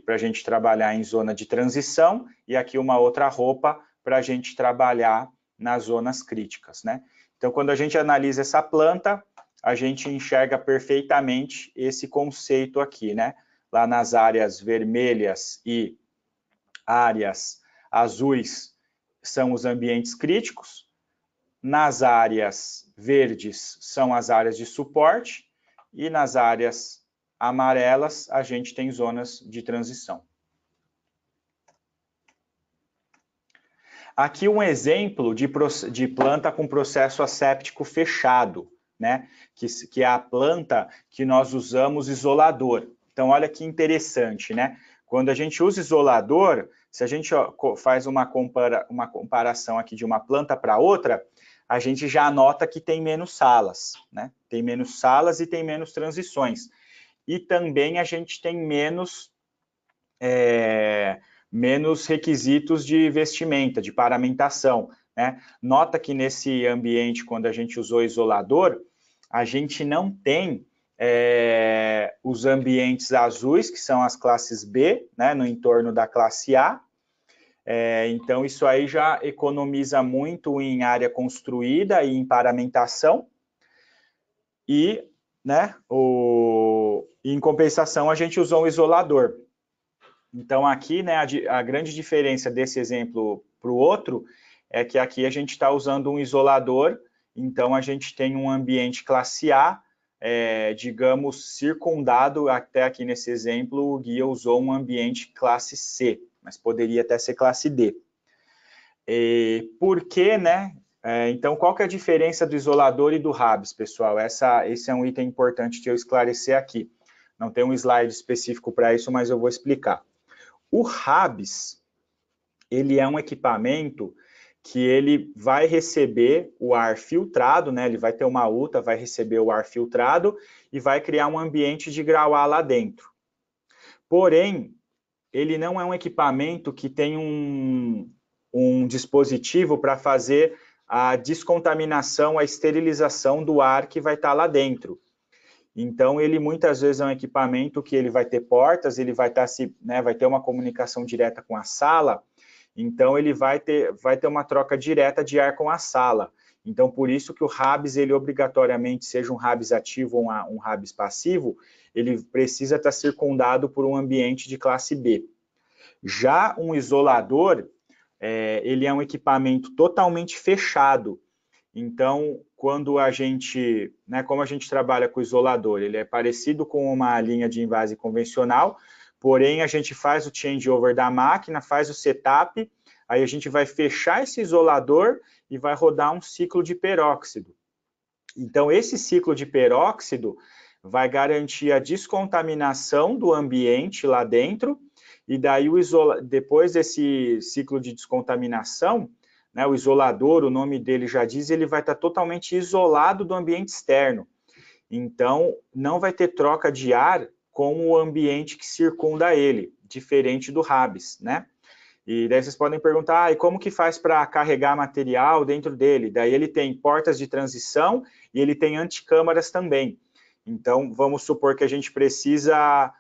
para a gente trabalhar em zona de transição e aqui uma outra roupa para a gente trabalhar nas zonas críticas, né? Então, quando a gente analisa essa planta, a gente enxerga perfeitamente esse conceito aqui, né? Lá nas áreas vermelhas e áreas azuis são os ambientes críticos, nas áreas verdes são as áreas de suporte e nas áreas amarelas a gente tem zonas de transição. Aqui um exemplo de planta com processo asséptico fechado, né? Que é a planta que nós usamos isolador. Então, olha que interessante, né? Quando a gente usa isolador, se a gente faz uma comparação aqui de uma planta para outra, a gente já nota que tem menos salas, né? Tem menos salas e tem menos transições. E também a gente tem menos requisitos de vestimenta, de paramentação, né? Nota que nesse ambiente, quando a gente usou isolador, a gente não tem os ambientes azuis, que são as classes B, né, no entorno da classe A. Então, isso aí já economiza muito em área construída e em paramentação. E, né, em compensação, a gente usou um isolador. Então, aqui, né, a grande diferença desse exemplo para o outro é que aqui a gente está usando um isolador, então a gente tem um ambiente classe A, digamos, circundado, até aqui nesse exemplo, o guia usou um ambiente classe C, mas poderia até ser classe D. Por que, né? Então, qual que é a diferença do isolador e do RABS, pessoal? Esse é um item importante de eu esclarecer aqui. Não tem um slide específico para isso, mas eu vou explicar. O RABS, ele é um equipamento que ele vai receber o ar filtrado, né? Ele vai ter uma UTA, vai receber o ar filtrado e vai criar um ambiente de grau A lá dentro. Porém, ele não é um equipamento que tem um dispositivo para fazer a descontaminação, a esterilização do ar que vai estar lá dentro. Então, ele muitas vezes é um equipamento que ele vai ter portas, ele vai estar vai ter uma comunicação direta com a sala, então ele vai ter uma troca direta de ar com a sala. Então, por isso que o RABS, ele obrigatoriamente, seja um RABS ativo ou um RABS passivo, ele precisa estar circundado por um ambiente de classe B. Já um isolador, ele é um equipamento totalmente fechado. Então, quando a gente, né, como a gente trabalha com o isolador, ele é parecido com uma linha de invase convencional, porém a gente faz o changeover da máquina, faz o setup, aí a gente vai fechar esse isolador e vai rodar um ciclo de peróxido. Então, esse ciclo de peróxido vai garantir a descontaminação do ambiente lá dentro, e daí depois desse ciclo de descontaminação, né, o isolador, o nome dele já diz, ele vai estar totalmente isolado do ambiente externo. Então, não vai ter troca de ar com o ambiente que circunda ele, diferente do RABS, né? E daí vocês podem perguntar, e como que faz para carregar material dentro dele? Daí ele tem portas de transição e ele tem anticâmaras também. Então, vamos supor que a gente precisa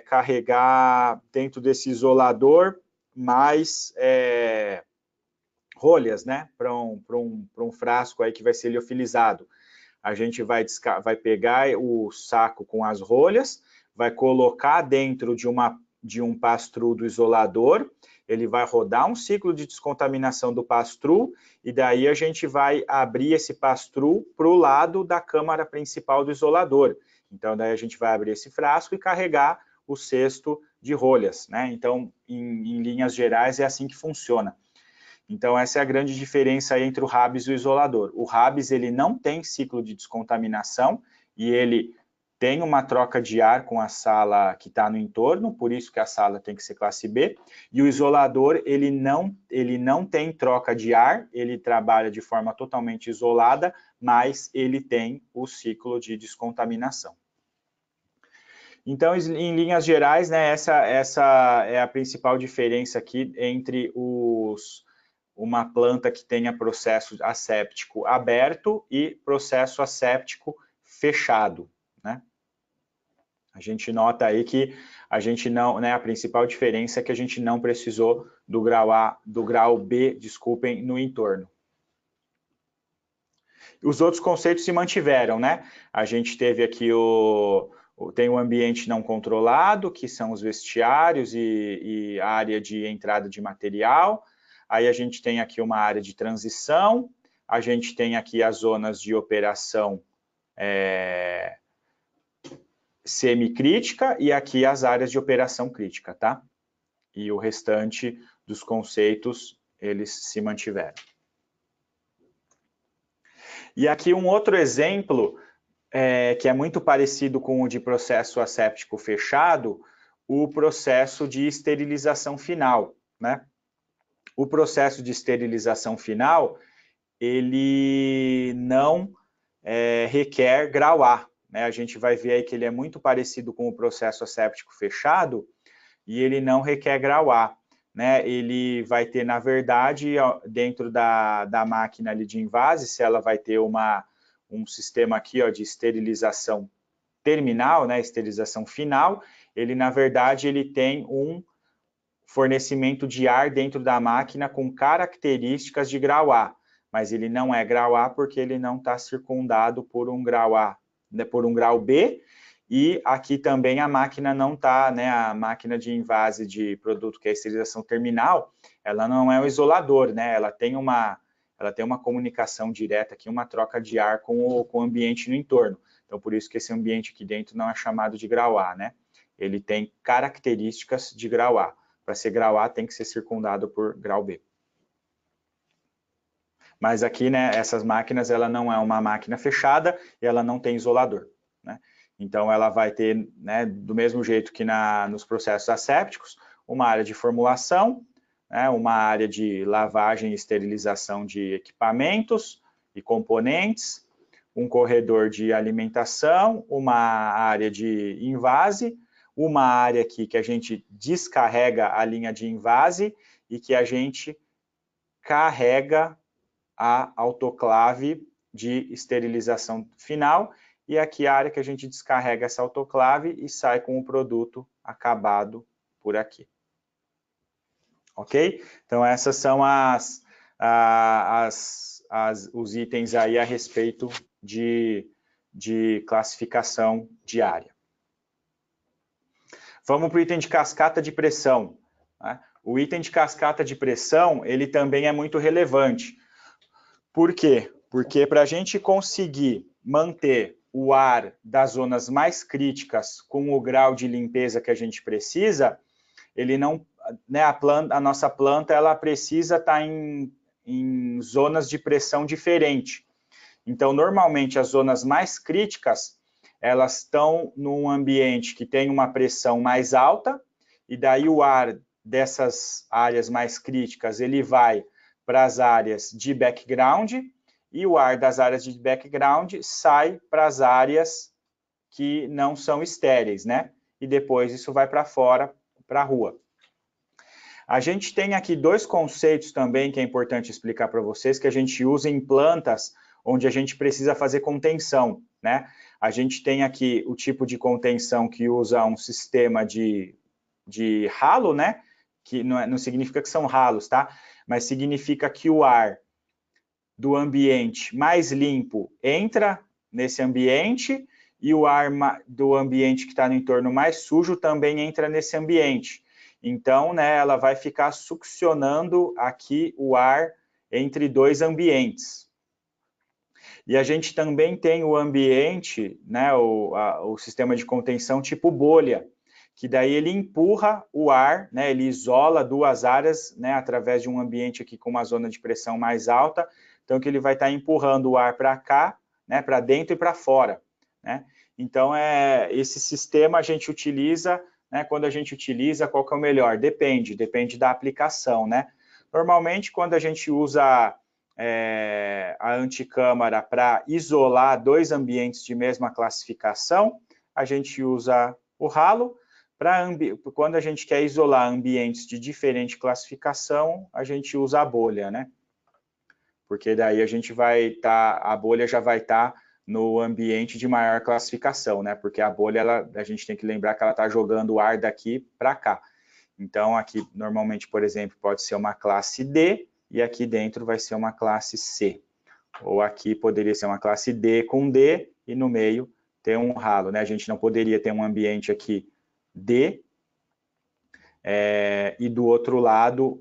carregar dentro desse isolador mais rolhas, né, para um frasco aí que vai ser liofilizado. A gente vai pegar o saco com as rolhas, vai colocar dentro de um pass-through do isolador, ele vai rodar um ciclo de descontaminação do pass-through, e daí a gente vai abrir esse pass-through para o lado da câmara principal do isolador. Então, daí a gente vai abrir esse frasco e carregar o cesto de rolhas, né? Então, em linhas gerais, é assim que funciona. Então, essa é a grande diferença entre o RABS e o isolador. O RABS, ele não tem ciclo de descontaminação e ele tem uma troca de ar com a sala que está no entorno, por isso que a sala tem que ser classe B. E o isolador, ele não tem troca de ar, ele trabalha de forma totalmente isolada, mas ele tem o ciclo de descontaminação. Então, em linhas gerais, né, essa é a principal diferença aqui entre uma planta que tenha processo asséptico aberto e processo asséptico fechado, né? A gente nota aí que a gente não, né, a principal diferença é que a gente não precisou do grau A, do grau B, desculpem, no entorno. Os outros conceitos se mantiveram, né? A gente teve aqui tem o ambiente não controlado, que são os vestiários e a área de entrada de material. Aí a gente tem aqui uma área de transição, a gente tem aqui as zonas de operação semicrítica e aqui as áreas de operação crítica, tá? E o restante dos conceitos, eles se mantiveram. E aqui um outro exemplo, que é muito parecido com o de processo asséptico fechado, o processo de esterilização final, né? O processo de esterilização final, ele não requer grau A, né? A gente vai ver aí que ele é muito parecido com o processo asséptico fechado e ele não requer grau A, né? Ele vai ter, na verdade, dentro da máquina ali de invase, se ela vai ter um sistema aqui ó, de esterilização terminal, né? Esterilização final, ele, na verdade, ele tem um fornecimento de ar dentro da máquina com características de grau A, mas ele não é grau A porque ele não está circundado por um grau A, né, por um grau B, e aqui também a máquina não está, né, a máquina de invase de produto que é a esterilização terminal, ela não é um isolador, né, ela tem uma comunicação direta aqui, uma troca de ar com o ambiente no entorno. Então, por isso que esse ambiente aqui dentro não é chamado de grau A, né? Ele tem características de grau A. Para ser grau A, tem que ser circundado por grau B. Mas aqui, né, essas máquinas, ela não é uma máquina fechada e ela não tem isolador, né? Então, ela vai ter, né, do mesmo jeito que nos processos assépticos, uma área de formulação, né, uma área de lavagem e esterilização de equipamentos e componentes, um corredor de alimentação, uma área de invase, uma área aqui que a gente descarrega a linha de invase e que a gente carrega a autoclave de esterilização final, e aqui a área que a gente descarrega essa autoclave e sai com o produto acabado por aqui. Ok? Então, essas são os itens aí a respeito de classificação de área. Vamos para o item de cascata de pressão, né? O item de cascata de pressão, ele também é muito relevante. Por quê? Porque para a gente conseguir manter o ar das zonas mais críticas com o grau de limpeza que a gente precisa, ele não, né, a nossa planta ela precisa estar em zonas de pressão diferente. Então, normalmente, as zonas mais críticas, elas estão num ambiente que tem uma pressão mais alta, e daí o ar dessas áreas mais críticas, ele vai para as áreas de background, e o ar das áreas de background sai para as áreas que não são estéreis, né? E depois isso vai para fora, para a rua. A gente tem aqui dois conceitos também que é importante explicar para vocês, que a gente usa em plantas onde a gente precisa fazer contenção, né? A gente tem aqui o tipo de contenção que usa um sistema de ralo, né? Que não significa que são ralos, tá? Mas significa que o ar do ambiente mais limpo entra nesse ambiente e o ar do ambiente que está no entorno mais sujo também entra nesse ambiente. Então, né, ela vai ficar succionando aqui o ar entre dois ambientes. E a gente também tem o ambiente, né, o sistema de contenção tipo bolha, que daí ele empurra o ar, né, ele isola duas áreas, né, através de um ambiente aqui com uma zona de pressão mais alta, então que ele vai estar empurrando o ar para cá, né, para dentro e para fora, né? Então, esse sistema a gente utiliza, né, quando a gente utiliza, qual que é o melhor? Depende da aplicação, né? Normalmente, quando a gente usa a anticâmara para isolar dois ambientes de mesma classificação, a gente usa o ralo. Quando a gente quer isolar ambientes de diferente classificação, a gente usa a bolha, né? Porque daí a gente a bolha já vai estar no ambiente de maior classificação, né? Porque a bolha, a gente tem que lembrar que ela está jogando o ar daqui para cá. Então, aqui, normalmente, por exemplo, pode ser uma classe D, e aqui dentro vai ser uma classe C. Ou aqui poderia ser uma classe D com D, e no meio tem um ralo, né? A gente não poderia ter um ambiente aqui D, e do outro lado,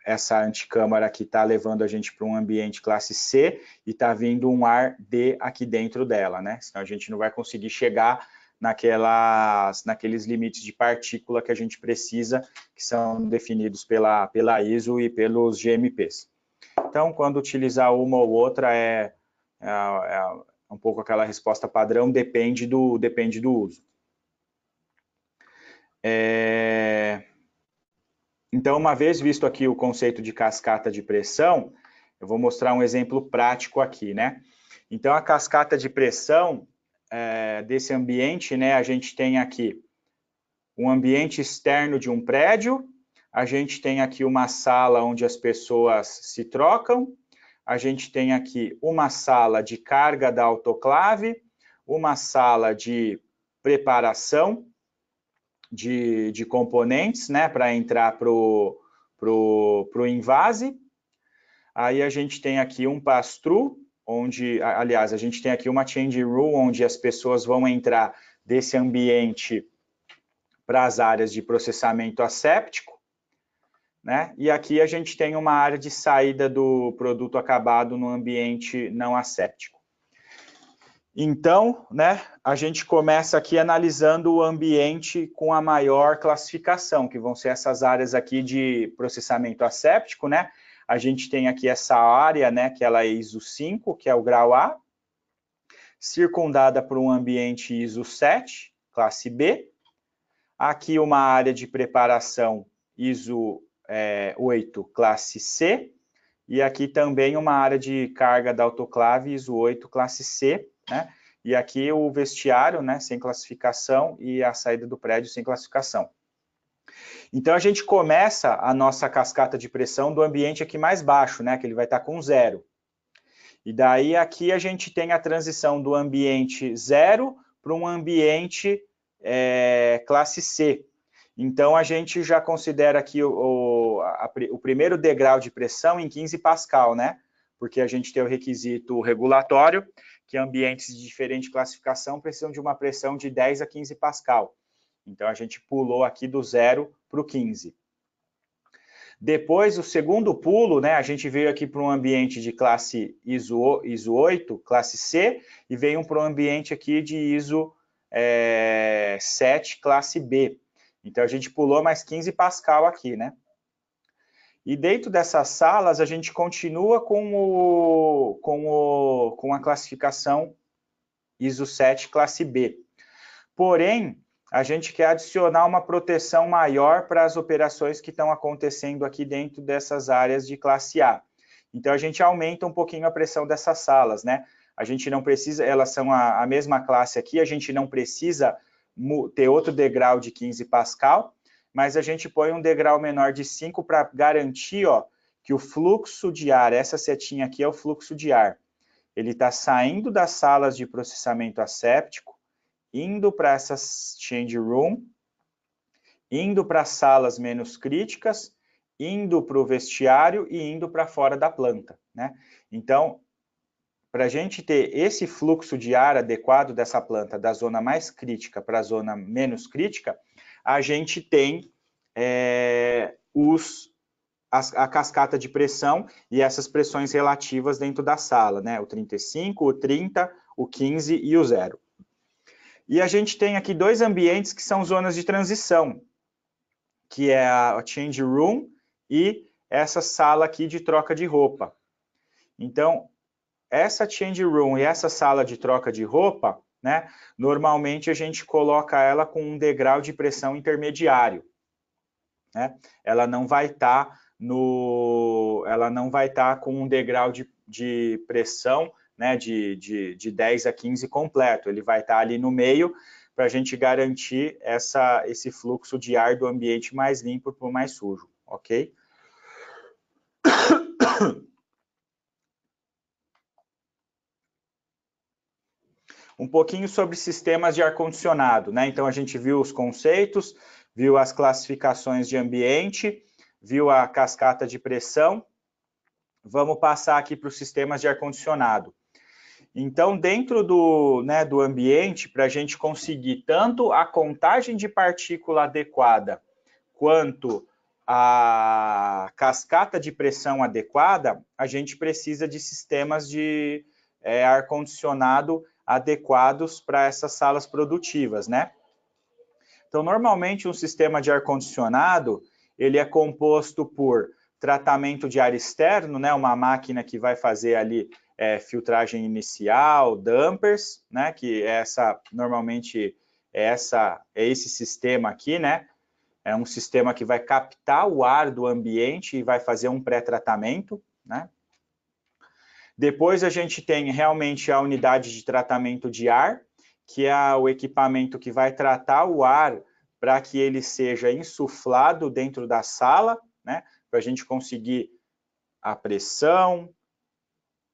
essa anticâmara aqui está levando a gente para um ambiente classe C e está vindo um ar D aqui dentro dela, né? Senão a gente não vai conseguir chegar naqueles limites de partícula que a gente precisa, que são definidos pela ISO e pelos GMPs. Então, quando utilizar uma ou outra, é um pouco aquela resposta padrão, depende do uso. Então, uma vez visto aqui o conceito de cascata de pressão, eu vou mostrar um exemplo prático aqui, né? Então, a cascata de pressão desse ambiente, né? A gente tem aqui um ambiente externo de um prédio, a gente tem aqui uma sala onde as pessoas se trocam, a gente tem aqui uma sala de carga da autoclave, uma sala de preparação de componentes, né, para entrar pro invase. Aí a gente tem aqui um pass-through, onde, aliás, a gente tem aqui uma change room, onde as pessoas vão entrar desse ambiente para as áreas de processamento asséptico, né? E aqui a gente tem uma área de saída do produto acabado no ambiente não asséptico. Então, né, a gente começa aqui analisando o ambiente com a maior classificação, que vão ser essas áreas aqui de processamento asséptico, né? A gente tem aqui essa área, né, que ela é ISO 5, que é o grau A, circundada por um ambiente ISO 7, classe B. Aqui uma área de preparação ISO 8, classe C. E aqui também uma área de carga da autoclave ISO 8, classe C, né? E aqui o vestiário, né, sem classificação, e a saída do prédio sem classificação. Então, a gente começa a nossa cascata de pressão do ambiente aqui mais baixo, né, que ele vai estar com 0. E daí aqui a gente tem a transição do ambiente 0 para um ambiente classe C. Então, a gente já considera aqui o primeiro degrau de pressão em 15 Pascal, né? Porque a gente tem o requisito regulatório, que ambientes de diferente classificação precisam de uma pressão de 10 a 15 Pascal. Então, a gente pulou aqui do 0 para o 15. Depois, o segundo pulo, né, a gente veio aqui para um ambiente de classe ISO 8, classe C, e veio para um ambiente aqui de ISO 7, classe B. Então, a gente pulou mais 15 Pascal aqui, né? E dentro dessas salas, a gente continua com a classificação ISO 7, classe B. Porém, a gente quer adicionar uma proteção maior para as operações que estão acontecendo aqui dentro dessas áreas de classe A. Então, a gente aumenta um pouquinho a pressão dessas salas, né? A gente não precisa, elas são a mesma classe aqui, a gente não precisa ter outro degrau de 15 Pascal, mas a gente põe um degrau menor de 5 para garantir, ó, que o fluxo de ar, essa setinha aqui é o fluxo de ar, ele está saindo das salas de processamento asséptico, indo para essas change room, indo para salas menos críticas, indo para o vestiário e indo para fora da planta, né? Então, para a gente ter esse fluxo de ar adequado dessa planta, da zona mais crítica para a zona menos crítica, a gente tem a cascata de pressão e essas pressões relativas dentro da sala, né? O 35, o 30, o 15 e o 0. E a gente tem aqui dois ambientes que são zonas de transição, que é a change room e essa sala aqui de troca de roupa. Então, essa change room e essa sala de troca de roupa, né, normalmente a gente coloca ela com um degrau de pressão intermediário, né? Ela não vai estar com um degrau de pressão, né, de 10 a 15 completo, ele vai estar ali no meio para a gente garantir esse fluxo de ar do ambiente mais limpo para o mais sujo, ok? Um pouquinho sobre sistemas de ar-condicionado, né? Então, a gente viu os conceitos, viu as classificações de ambiente, viu a cascata de pressão. Vamos passar aqui para os sistemas de ar-condicionado. Então, dentro do ambiente, para a gente conseguir tanto a contagem de partícula adequada, quanto a cascata de pressão adequada, a gente precisa de sistemas de ar-condicionado adequados para essas salas produtivas, né? Então, normalmente, um sistema de ar-condicionado, ele é composto por tratamento de ar externo, né? Uma máquina que vai fazer ali filtragem inicial, dampers, né? Que normalmente é esse sistema aqui, né? É um sistema que vai captar o ar do ambiente e vai fazer um pré-tratamento, né? Depois a gente tem realmente a unidade de tratamento de ar, que é o equipamento que vai tratar o ar para que ele seja insuflado dentro da sala, né? Para a gente conseguir a pressão,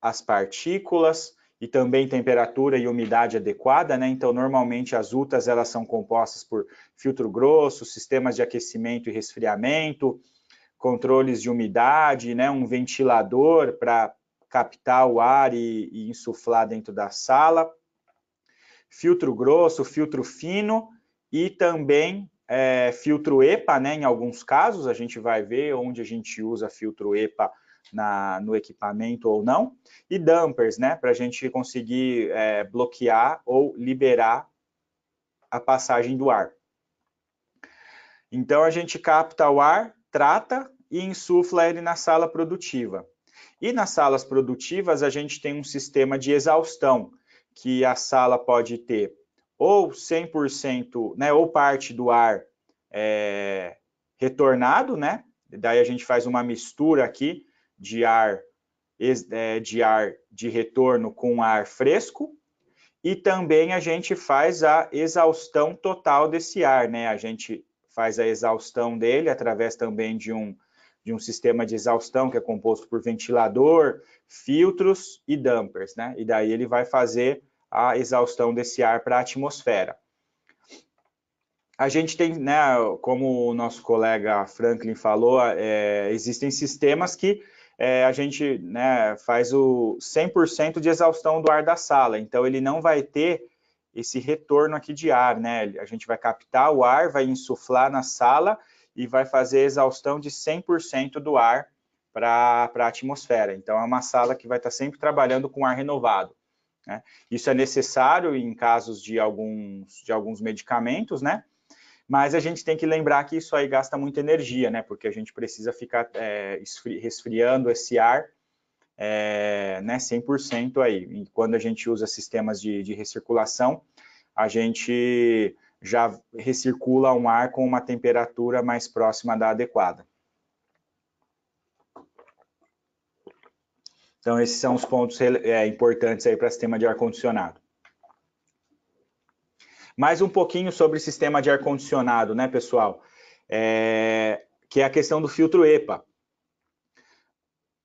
as partículas e também temperatura e umidade adequada, né? Então, normalmente as UTAs elas são compostas por filtro grosso, sistemas de aquecimento e resfriamento, controles de umidade, né? Um ventilador para captar o ar e insuflar dentro da sala, filtro grosso, filtro fino e também filtro EPA, né? Em alguns casos a gente vai ver onde a gente usa filtro EPA no equipamento ou não, e dampers, né, para a gente conseguir bloquear ou liberar a passagem do ar. Então, a gente capta o ar, trata e insufla ele na sala produtiva. E nas salas produtivas, a gente tem um sistema de exaustão, que a sala pode ter ou 100%, né, ou parte do ar retornado, né, daí a gente faz uma mistura aqui, de ar de retorno com ar fresco, e também a gente faz a exaustão total desse ar, né? A gente faz a exaustão dele através também de um sistema de exaustão que é composto por ventilador, filtros e dampers, né? E daí ele vai fazer a exaustão desse ar para a atmosfera. A gente tem, né, como o nosso colega Franklin falou, existem sistemas que a gente, né, faz o 100% de exaustão do ar da sala, então ele não vai ter esse retorno aqui de ar, né? A gente vai captar o ar, vai insuflar na sala e vai fazer a exaustão de 100% do ar para a atmosfera. Então é uma sala que vai estar sempre trabalhando com ar renovado, né? Isso é necessário em casos de alguns medicamentos, né? Mas a gente tem que lembrar que isso aí gasta muita energia, né? Porque a gente precisa ficar resfriando esse ar né, 100% aí. E quando a gente usa sistemas de recirculação, a gente já recircula um ar com uma temperatura mais próxima da adequada. Então, esses são os pontos importantes aí para sistema de ar-condicionado. Mais um pouquinho sobre o sistema de ar-condicionado, né, pessoal? Que é a questão do filtro EPA.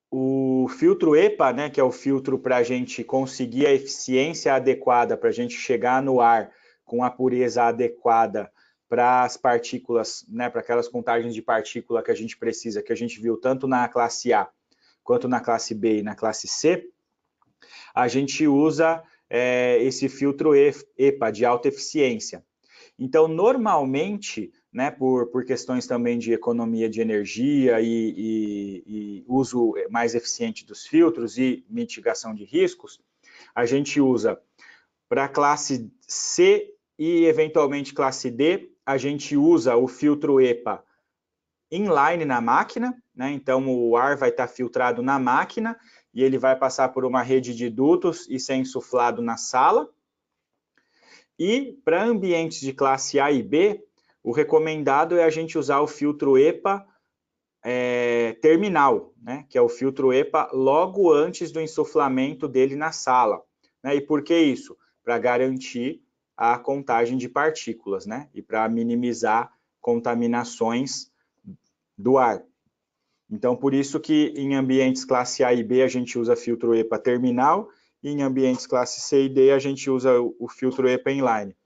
O filtro EPA, né, que é o filtro para a gente conseguir a eficiência adequada, para a gente chegar no ar com a pureza adequada para as partículas, né, para aquelas contagens de partícula que a gente precisa, que a gente viu tanto na classe A quanto na classe B e na classe C, a gente usa esse filtro EPA de alta eficiência. Então, normalmente, né, por questões também de economia de energia e uso mais eficiente dos filtros e mitigação de riscos, a gente usa para classe C e eventualmente classe D, a gente usa o filtro EPA inline na máquina, né? Então o ar vai estar filtrado na máquina e ele vai passar por uma rede de dutos e ser insuflado na sala. E para ambientes de classe A e B, o recomendado é a gente usar o filtro EPA terminal, né? Que é o filtro EPA logo antes do insuflamento dele na sala, né? E por que isso? Para garantir a contagem de partículas, né? E para minimizar contaminações do ar. Então, por isso que em ambientes classe A e B a gente usa filtro EPA terminal e em ambientes classe C e D a gente usa o filtro EPA inline.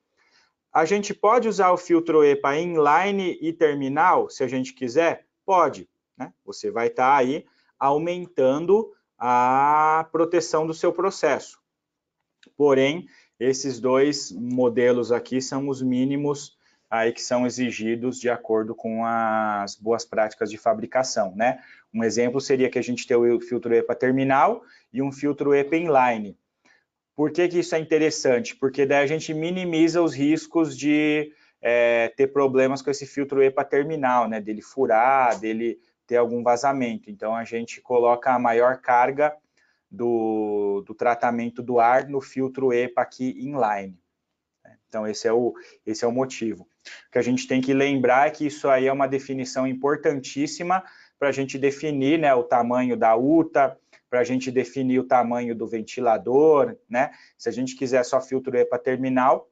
A gente pode usar o filtro EPA inline e terminal, se a gente quiser? Pode, né? Você vai estar aí aumentando a proteção do seu processo. Porém, esses dois modelos aqui são os mínimos aí que são exigidos de acordo com as boas práticas de fabricação, né? Um exemplo seria que a gente tem o filtro EPA terminal e um filtro EPA inline. Por que isso é interessante? Porque daí a gente minimiza os riscos de ter problemas com esse filtro EPA terminal, né? Dele furar, dele ter algum vazamento. Então, a gente coloca a maior carga do tratamento do ar no filtro EPA aqui inline. Então, esse é o motivo. O que a gente tem que lembrar é que isso aí é uma definição importantíssima para a gente definir, né, o tamanho da UTA, para a gente definir o tamanho do ventilador, né? Se a gente quiser só filtro EPA terminal,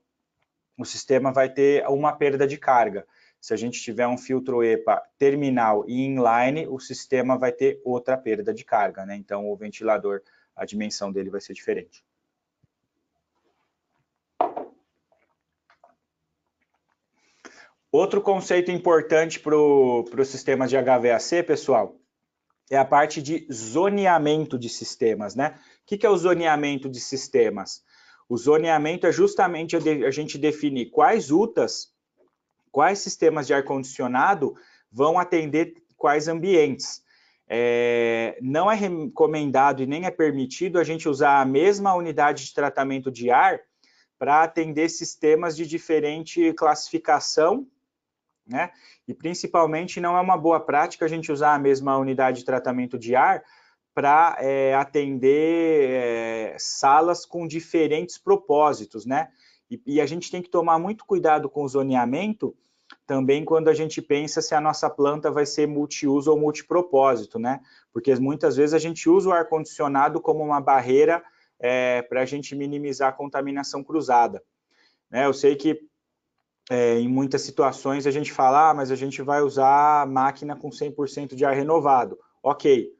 o sistema vai ter uma perda de carga. Se a gente tiver um filtro EPA terminal e inline, o sistema vai ter outra perda de carga, né? Então, o ventilador, a dimensão dele vai ser diferente. Outro conceito importante para os sistemas de HVAC, pessoal, é a parte de zoneamento de sistemas, né? O que é o zoneamento de sistemas? O zoneamento é justamente a gente definir quais UTAs, quais sistemas de ar-condicionado vão atender quais ambientes. Não é recomendado e nem é permitido a gente usar a mesma unidade de tratamento de ar para atender sistemas de diferente classificação, né? E principalmente não é uma boa prática a gente usar a mesma unidade de tratamento de ar para atender salas com diferentes propósitos, né? E a gente tem que tomar muito cuidado com o zoneamento também quando a gente pensa se a nossa planta vai ser multiuso ou multipropósito, né? Porque muitas vezes a gente usa o ar-condicionado como uma barreira para a gente minimizar a contaminação cruzada, né? Eu sei que em muitas situações a gente fala, mas a gente vai usar máquina com 100% de ar renovado. Ok,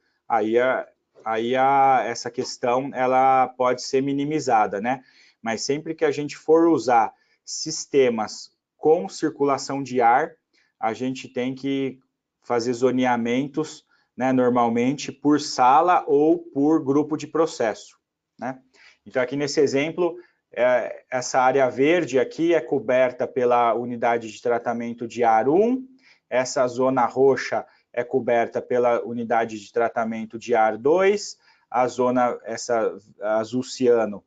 essa questão ela pode ser minimizada, né? Mas sempre que a gente for usar sistemas com circulação de ar, a gente tem que fazer zoneamentos, né, normalmente por sala ou por grupo de processo, né? Então aqui nesse exemplo, essa área verde aqui é coberta pela unidade de tratamento de ar 1, essa zona roxa é coberta pela unidade de tratamento de ar 2, a zona, essa azul ciano,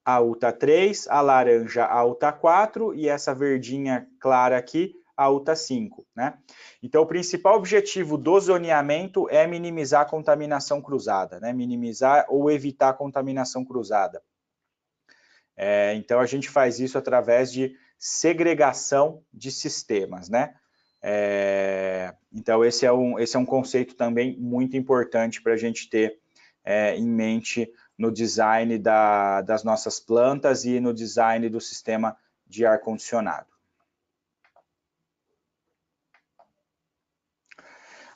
a UTA 3, a laranja, a UTA 4 e essa verdinha clara aqui, a UTA 5, né? Então, o principal objetivo do zoneamento é minimizar a contaminação cruzada, né? Minimizar ou evitar a contaminação cruzada. Então, a gente faz isso através de segregação de sistemas, né? Então, esse é um conceito também muito importante para a gente ter em mente no design das nossas plantas e no design do sistema de ar-condicionado.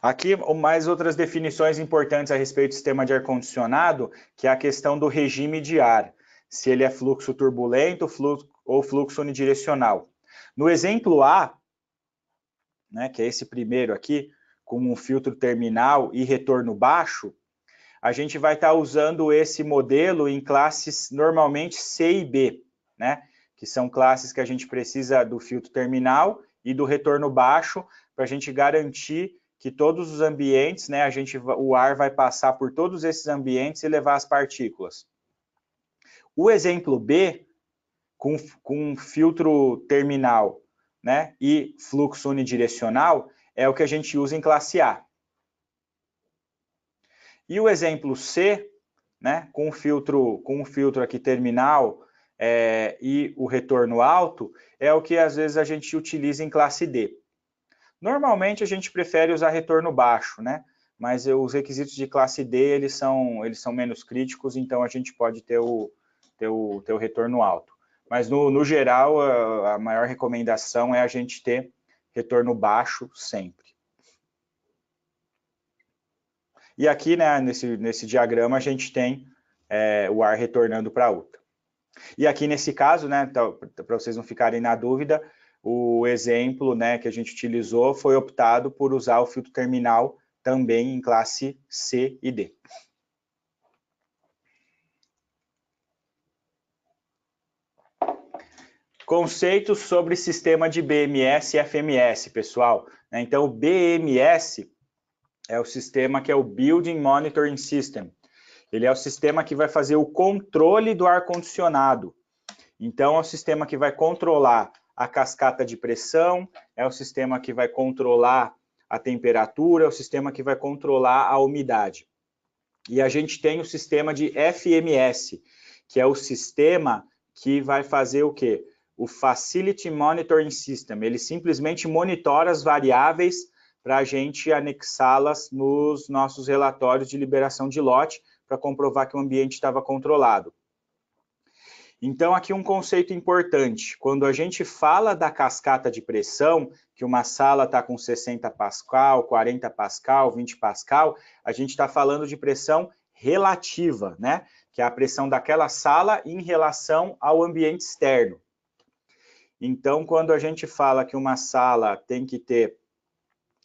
Aqui, mais outras definições importantes a respeito do sistema de ar-condicionado, que é a questão do regime de ar, se ele é fluxo turbulento ou fluxo unidirecional. No exemplo A, né, que é esse primeiro aqui, com um filtro terminal e retorno baixo, a gente vai estar usando esse modelo em classes normalmente C e B, né, que são classes que a gente precisa do filtro terminal e do retorno baixo para a gente garantir que todos os ambientes, né, o ar vai passar por todos esses ambientes e levar as partículas. O exemplo B, com filtro terminal, né, e fluxo unidirecional, é o que a gente usa em classe A. E o exemplo C, né, com um filtro aqui terminal e o retorno alto, é o que às vezes a gente utiliza em classe D. Normalmente a gente prefere usar retorno baixo, né? Mas os requisitos de classe D eles são menos críticos, então a gente pode ter o retorno alto. Mas no geral, a maior recomendação é a gente ter retorno baixo sempre. E aqui, né, nesse diagrama, a gente tem o ar retornando para a UTA. E aqui nesse caso, né, para vocês não ficarem na dúvida, o exemplo, né, que a gente utilizou foi optado por usar o filtro terminal também em classe C e D. Conceitos sobre sistema de BMS e FMS, pessoal. Então, o BMS é o sistema que é o Building Monitoring System. Ele é o sistema que vai fazer o controle do ar-condicionado. Então, é o sistema que vai controlar a cascata de pressão, é o sistema que vai controlar a temperatura, é o sistema que vai controlar a umidade. E a gente tem o sistema de FMS, que é o sistema que vai fazer o quê? O Facility Monitoring System. Ele simplesmente monitora as variáveis para a gente anexá-las nos nossos relatórios de liberação de lote para comprovar que o ambiente estava controlado. Então, aqui um conceito importante. Quando a gente fala da cascata de pressão, que uma sala está com 60 pascal, 40 pascal, 20 pascal, a gente está falando de pressão relativa, né? Que é a pressão daquela sala em relação ao ambiente externo. Então, quando a gente fala que uma sala tem que ter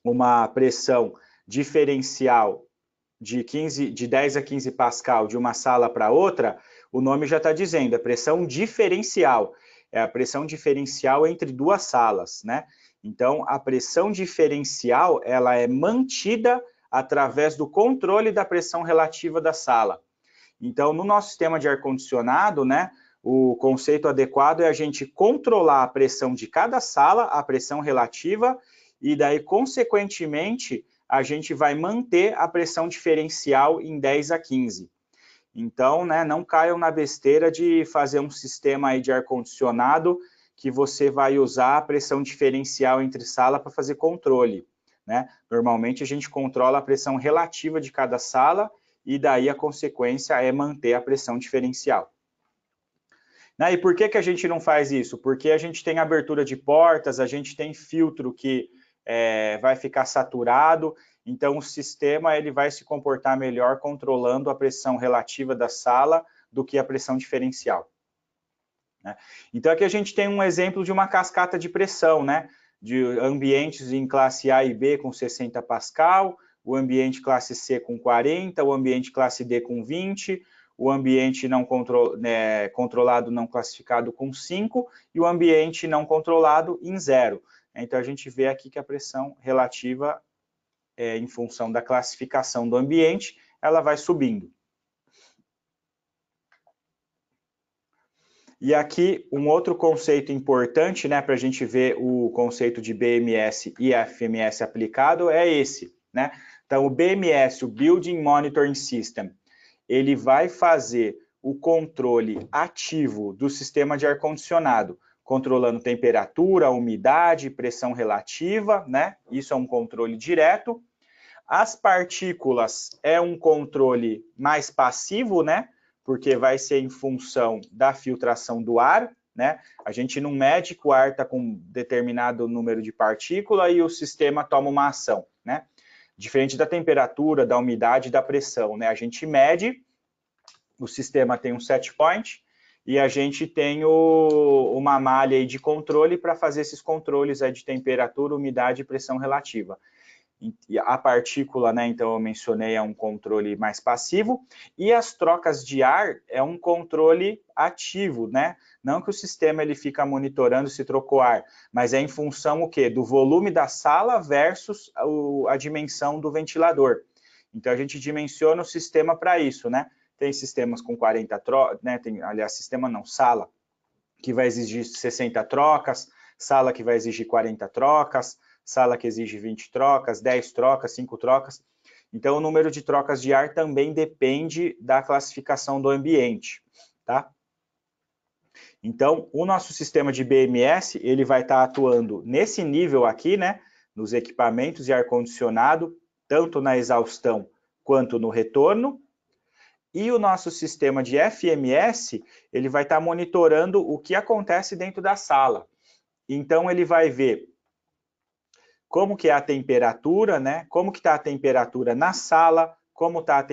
uma pressão diferencial de 10 a 15 pascal de uma sala para outra, o nome já está dizendo, é pressão diferencial. É a pressão diferencial entre duas salas, né? Então, a pressão diferencial, ela é mantida através do controle da pressão relativa da sala. Então, no nosso sistema de ar-condicionado, né, o conceito adequado é a gente controlar a pressão de cada sala, a pressão relativa, e daí, consequentemente, a gente vai manter a pressão diferencial em 10 a 15. Então, né, não caiam na besteira de fazer um sistema aí de ar-condicionado que você vai usar a pressão diferencial entre sala para fazer controle, né? Normalmente a gente controla a pressão relativa de cada sala e daí a consequência é manter a pressão diferencial. E por que a gente não faz isso? Porque a gente tem abertura de portas, a gente tem filtro que vai ficar saturado, então o sistema ele vai se comportar melhor controlando a pressão relativa da sala do que a pressão diferencial. Né? Então aqui a gente tem um exemplo de uma cascata de pressão, né? De ambientes em classe A e B com 60 pascal, o ambiente classe C com 40, o ambiente classe D com 20, o ambiente não controlado não classificado com 5 e o ambiente não controlado em 0. Então, a gente vê aqui que a pressão relativa, em função da classificação do ambiente, ela vai subindo. E aqui, um outro conceito importante, né, para a gente ver o conceito de BMS e FMS aplicado, é esse, né? Então, o BMS, o Building Monitoring System, ele vai fazer o controle ativo do sistema de ar-condicionado, controlando temperatura, umidade, pressão relativa, né? Isso é um controle direto. As partículas é um controle mais passivo, né? Porque vai ser em função da filtração do ar, né? A gente não mede que o ar está com determinado número de partícula e o sistema toma uma ação, né? Diferente da temperatura, da umidade e da pressão, né? A gente mede, o sistema tem um set point, e a gente tem uma malha aí de controle para fazer esses controles aí de temperatura, umidade e pressão relativa. E a partícula, né, então eu mencionei, é um controle mais passivo, e as trocas de ar é um controle ativo, né? Não que o sistema ele fica monitorando se trocou ar, mas é em função o quê? Do volume da sala versus a dimensão do ventilador. Então a gente dimensiona o sistema para isso, né? Tem sistemas com 40 trocas, né? Aliás, sistema não, sala, que vai exigir 60 trocas, sala que vai exigir 40 trocas, sala que exige 20 trocas, 10 trocas, 5 trocas. Então, o número de trocas de ar também depende da classificação do ambiente, tá? Então, o nosso sistema de BMS, ele vai estar atuando nesse nível aqui, né? Nos equipamentos de ar-condicionado, tanto na exaustão quanto no retorno. E o nosso sistema de FMS, ele vai estar monitorando o que acontece dentro da sala. Então, ele vai ver como que é a temperatura, né? Como que está a temperatura na sala, como está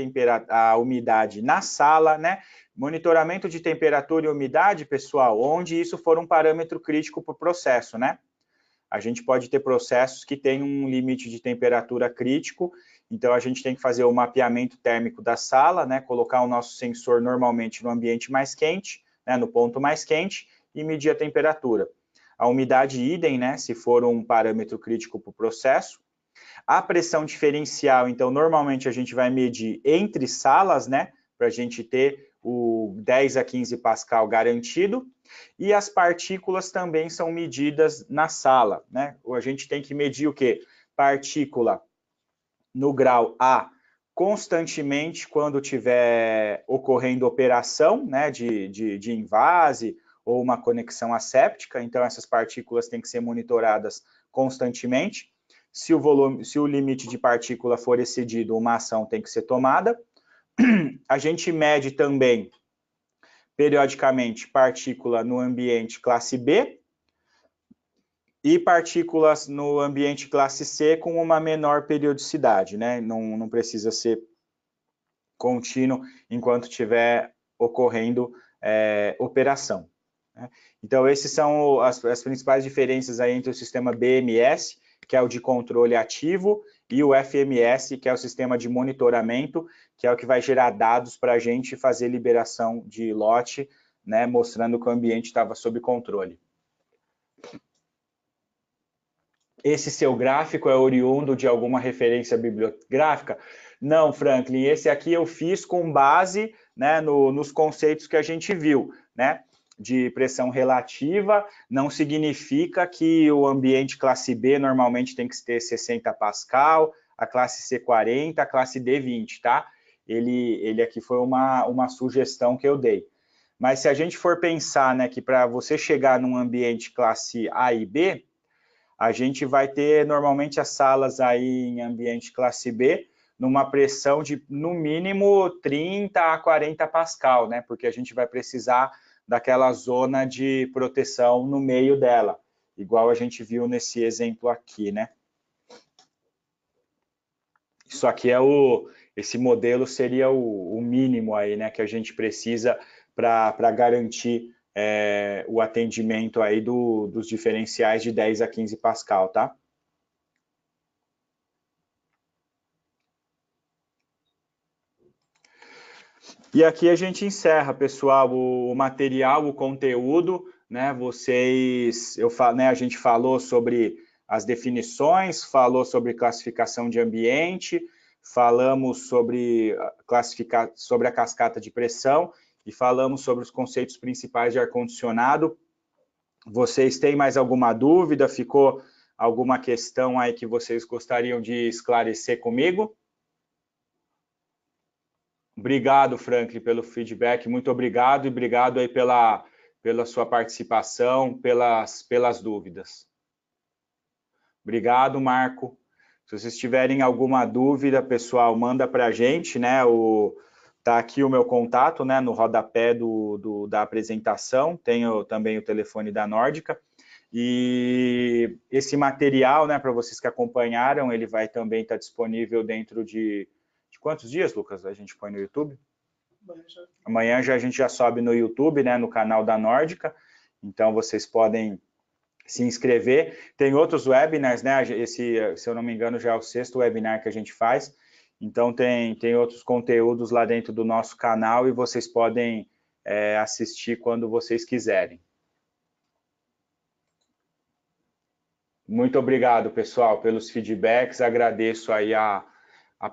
a umidade na sala, né? Monitoramento de temperatura e umidade, pessoal, onde isso for um parâmetro crítico para o processo, né? A gente pode ter processos que têm um limite de temperatura crítico, então a gente tem que fazer o mapeamento térmico da sala, né? Colocar o nosso sensor normalmente no ambiente mais quente, né? No ponto mais quente, e medir a temperatura. A umidade idem, né? Se for um parâmetro crítico para o processo. A pressão diferencial, então, normalmente a gente vai medir entre salas, né? Para a gente ter o 10 a 15 Pascal garantido. E as partículas também são medidas na sala, né? A gente tem que medir o quê? Partícula no grau A constantemente quando tiver ocorrendo operação, né? De invase ou uma conexão asséptica. Então, essas partículas têm que ser monitoradas constantemente. Se o limite de partícula for excedido, uma ação tem que ser tomada. A gente mede também, periodicamente, partícula no ambiente classe B e partículas no ambiente classe C com uma menor periodicidade, né? Não precisa ser contínuo enquanto estiver ocorrendo operação. Né? Então, essas são as principais diferenças aí entre o sistema BMS, que é o de controle ativo, e o FMS, que é o sistema de monitoramento, que é o que vai gerar dados para a gente fazer liberação de lote, né, mostrando que o ambiente estava sob controle. Esse seu gráfico é oriundo de alguma referência bibliográfica? Não, Franklin, esse aqui eu fiz com base, né, nos conceitos que a gente viu, né? De pressão relativa, não significa que o ambiente classe B normalmente tem que ter 60 Pascal, a classe C 40, a classe D 20, tá? Ele aqui foi uma sugestão que eu dei. Mas se a gente for pensar, né, que para você chegar num ambiente classe A e B, a gente vai ter normalmente as salas aí em ambiente classe B, numa pressão de no mínimo 30 a 40 Pascal, né? Porque a gente vai precisar daquela zona de proteção no meio dela, igual a gente viu nesse exemplo aqui, né? Isso aqui esse modelo seria o mínimo aí, né? Que a gente precisa para garantir o atendimento aí dos diferenciais de 10 a 15 Pascal, tá? E aqui a gente encerra, pessoal, o material, o conteúdo, né? A gente falou sobre as definições, falou sobre classificação de ambiente, falamos sobre a cascata de pressão e falamos sobre os conceitos principais de ar-condicionado. Vocês têm mais alguma dúvida? Ficou alguma questão aí que vocês gostariam de esclarecer comigo? Obrigado, Franklin, pelo feedback, muito obrigado e obrigado aí pela sua participação, pelas dúvidas. Obrigado, Marco. Se vocês tiverem alguma dúvida, pessoal, manda para a gente, né? Tá aqui o meu contato, né? No rodapé da apresentação, tenho também o telefone da Nórdica. E esse material, né, para vocês que acompanharam, ele vai também estar disponível dentro de quantos dias, Lucas, a gente põe no YouTube? Amanhã a gente já sobe no YouTube, né, no canal da Nórdica, então vocês podem se inscrever. Tem outros webinars, né, se eu não me engano, já é o 6º webinar que a gente faz, então tem outros conteúdos lá dentro do nosso canal e vocês podem assistir quando vocês quiserem. Muito obrigado, pessoal, pelos feedbacks, agradeço aí a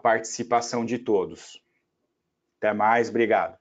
participação de todos. Até mais, obrigado.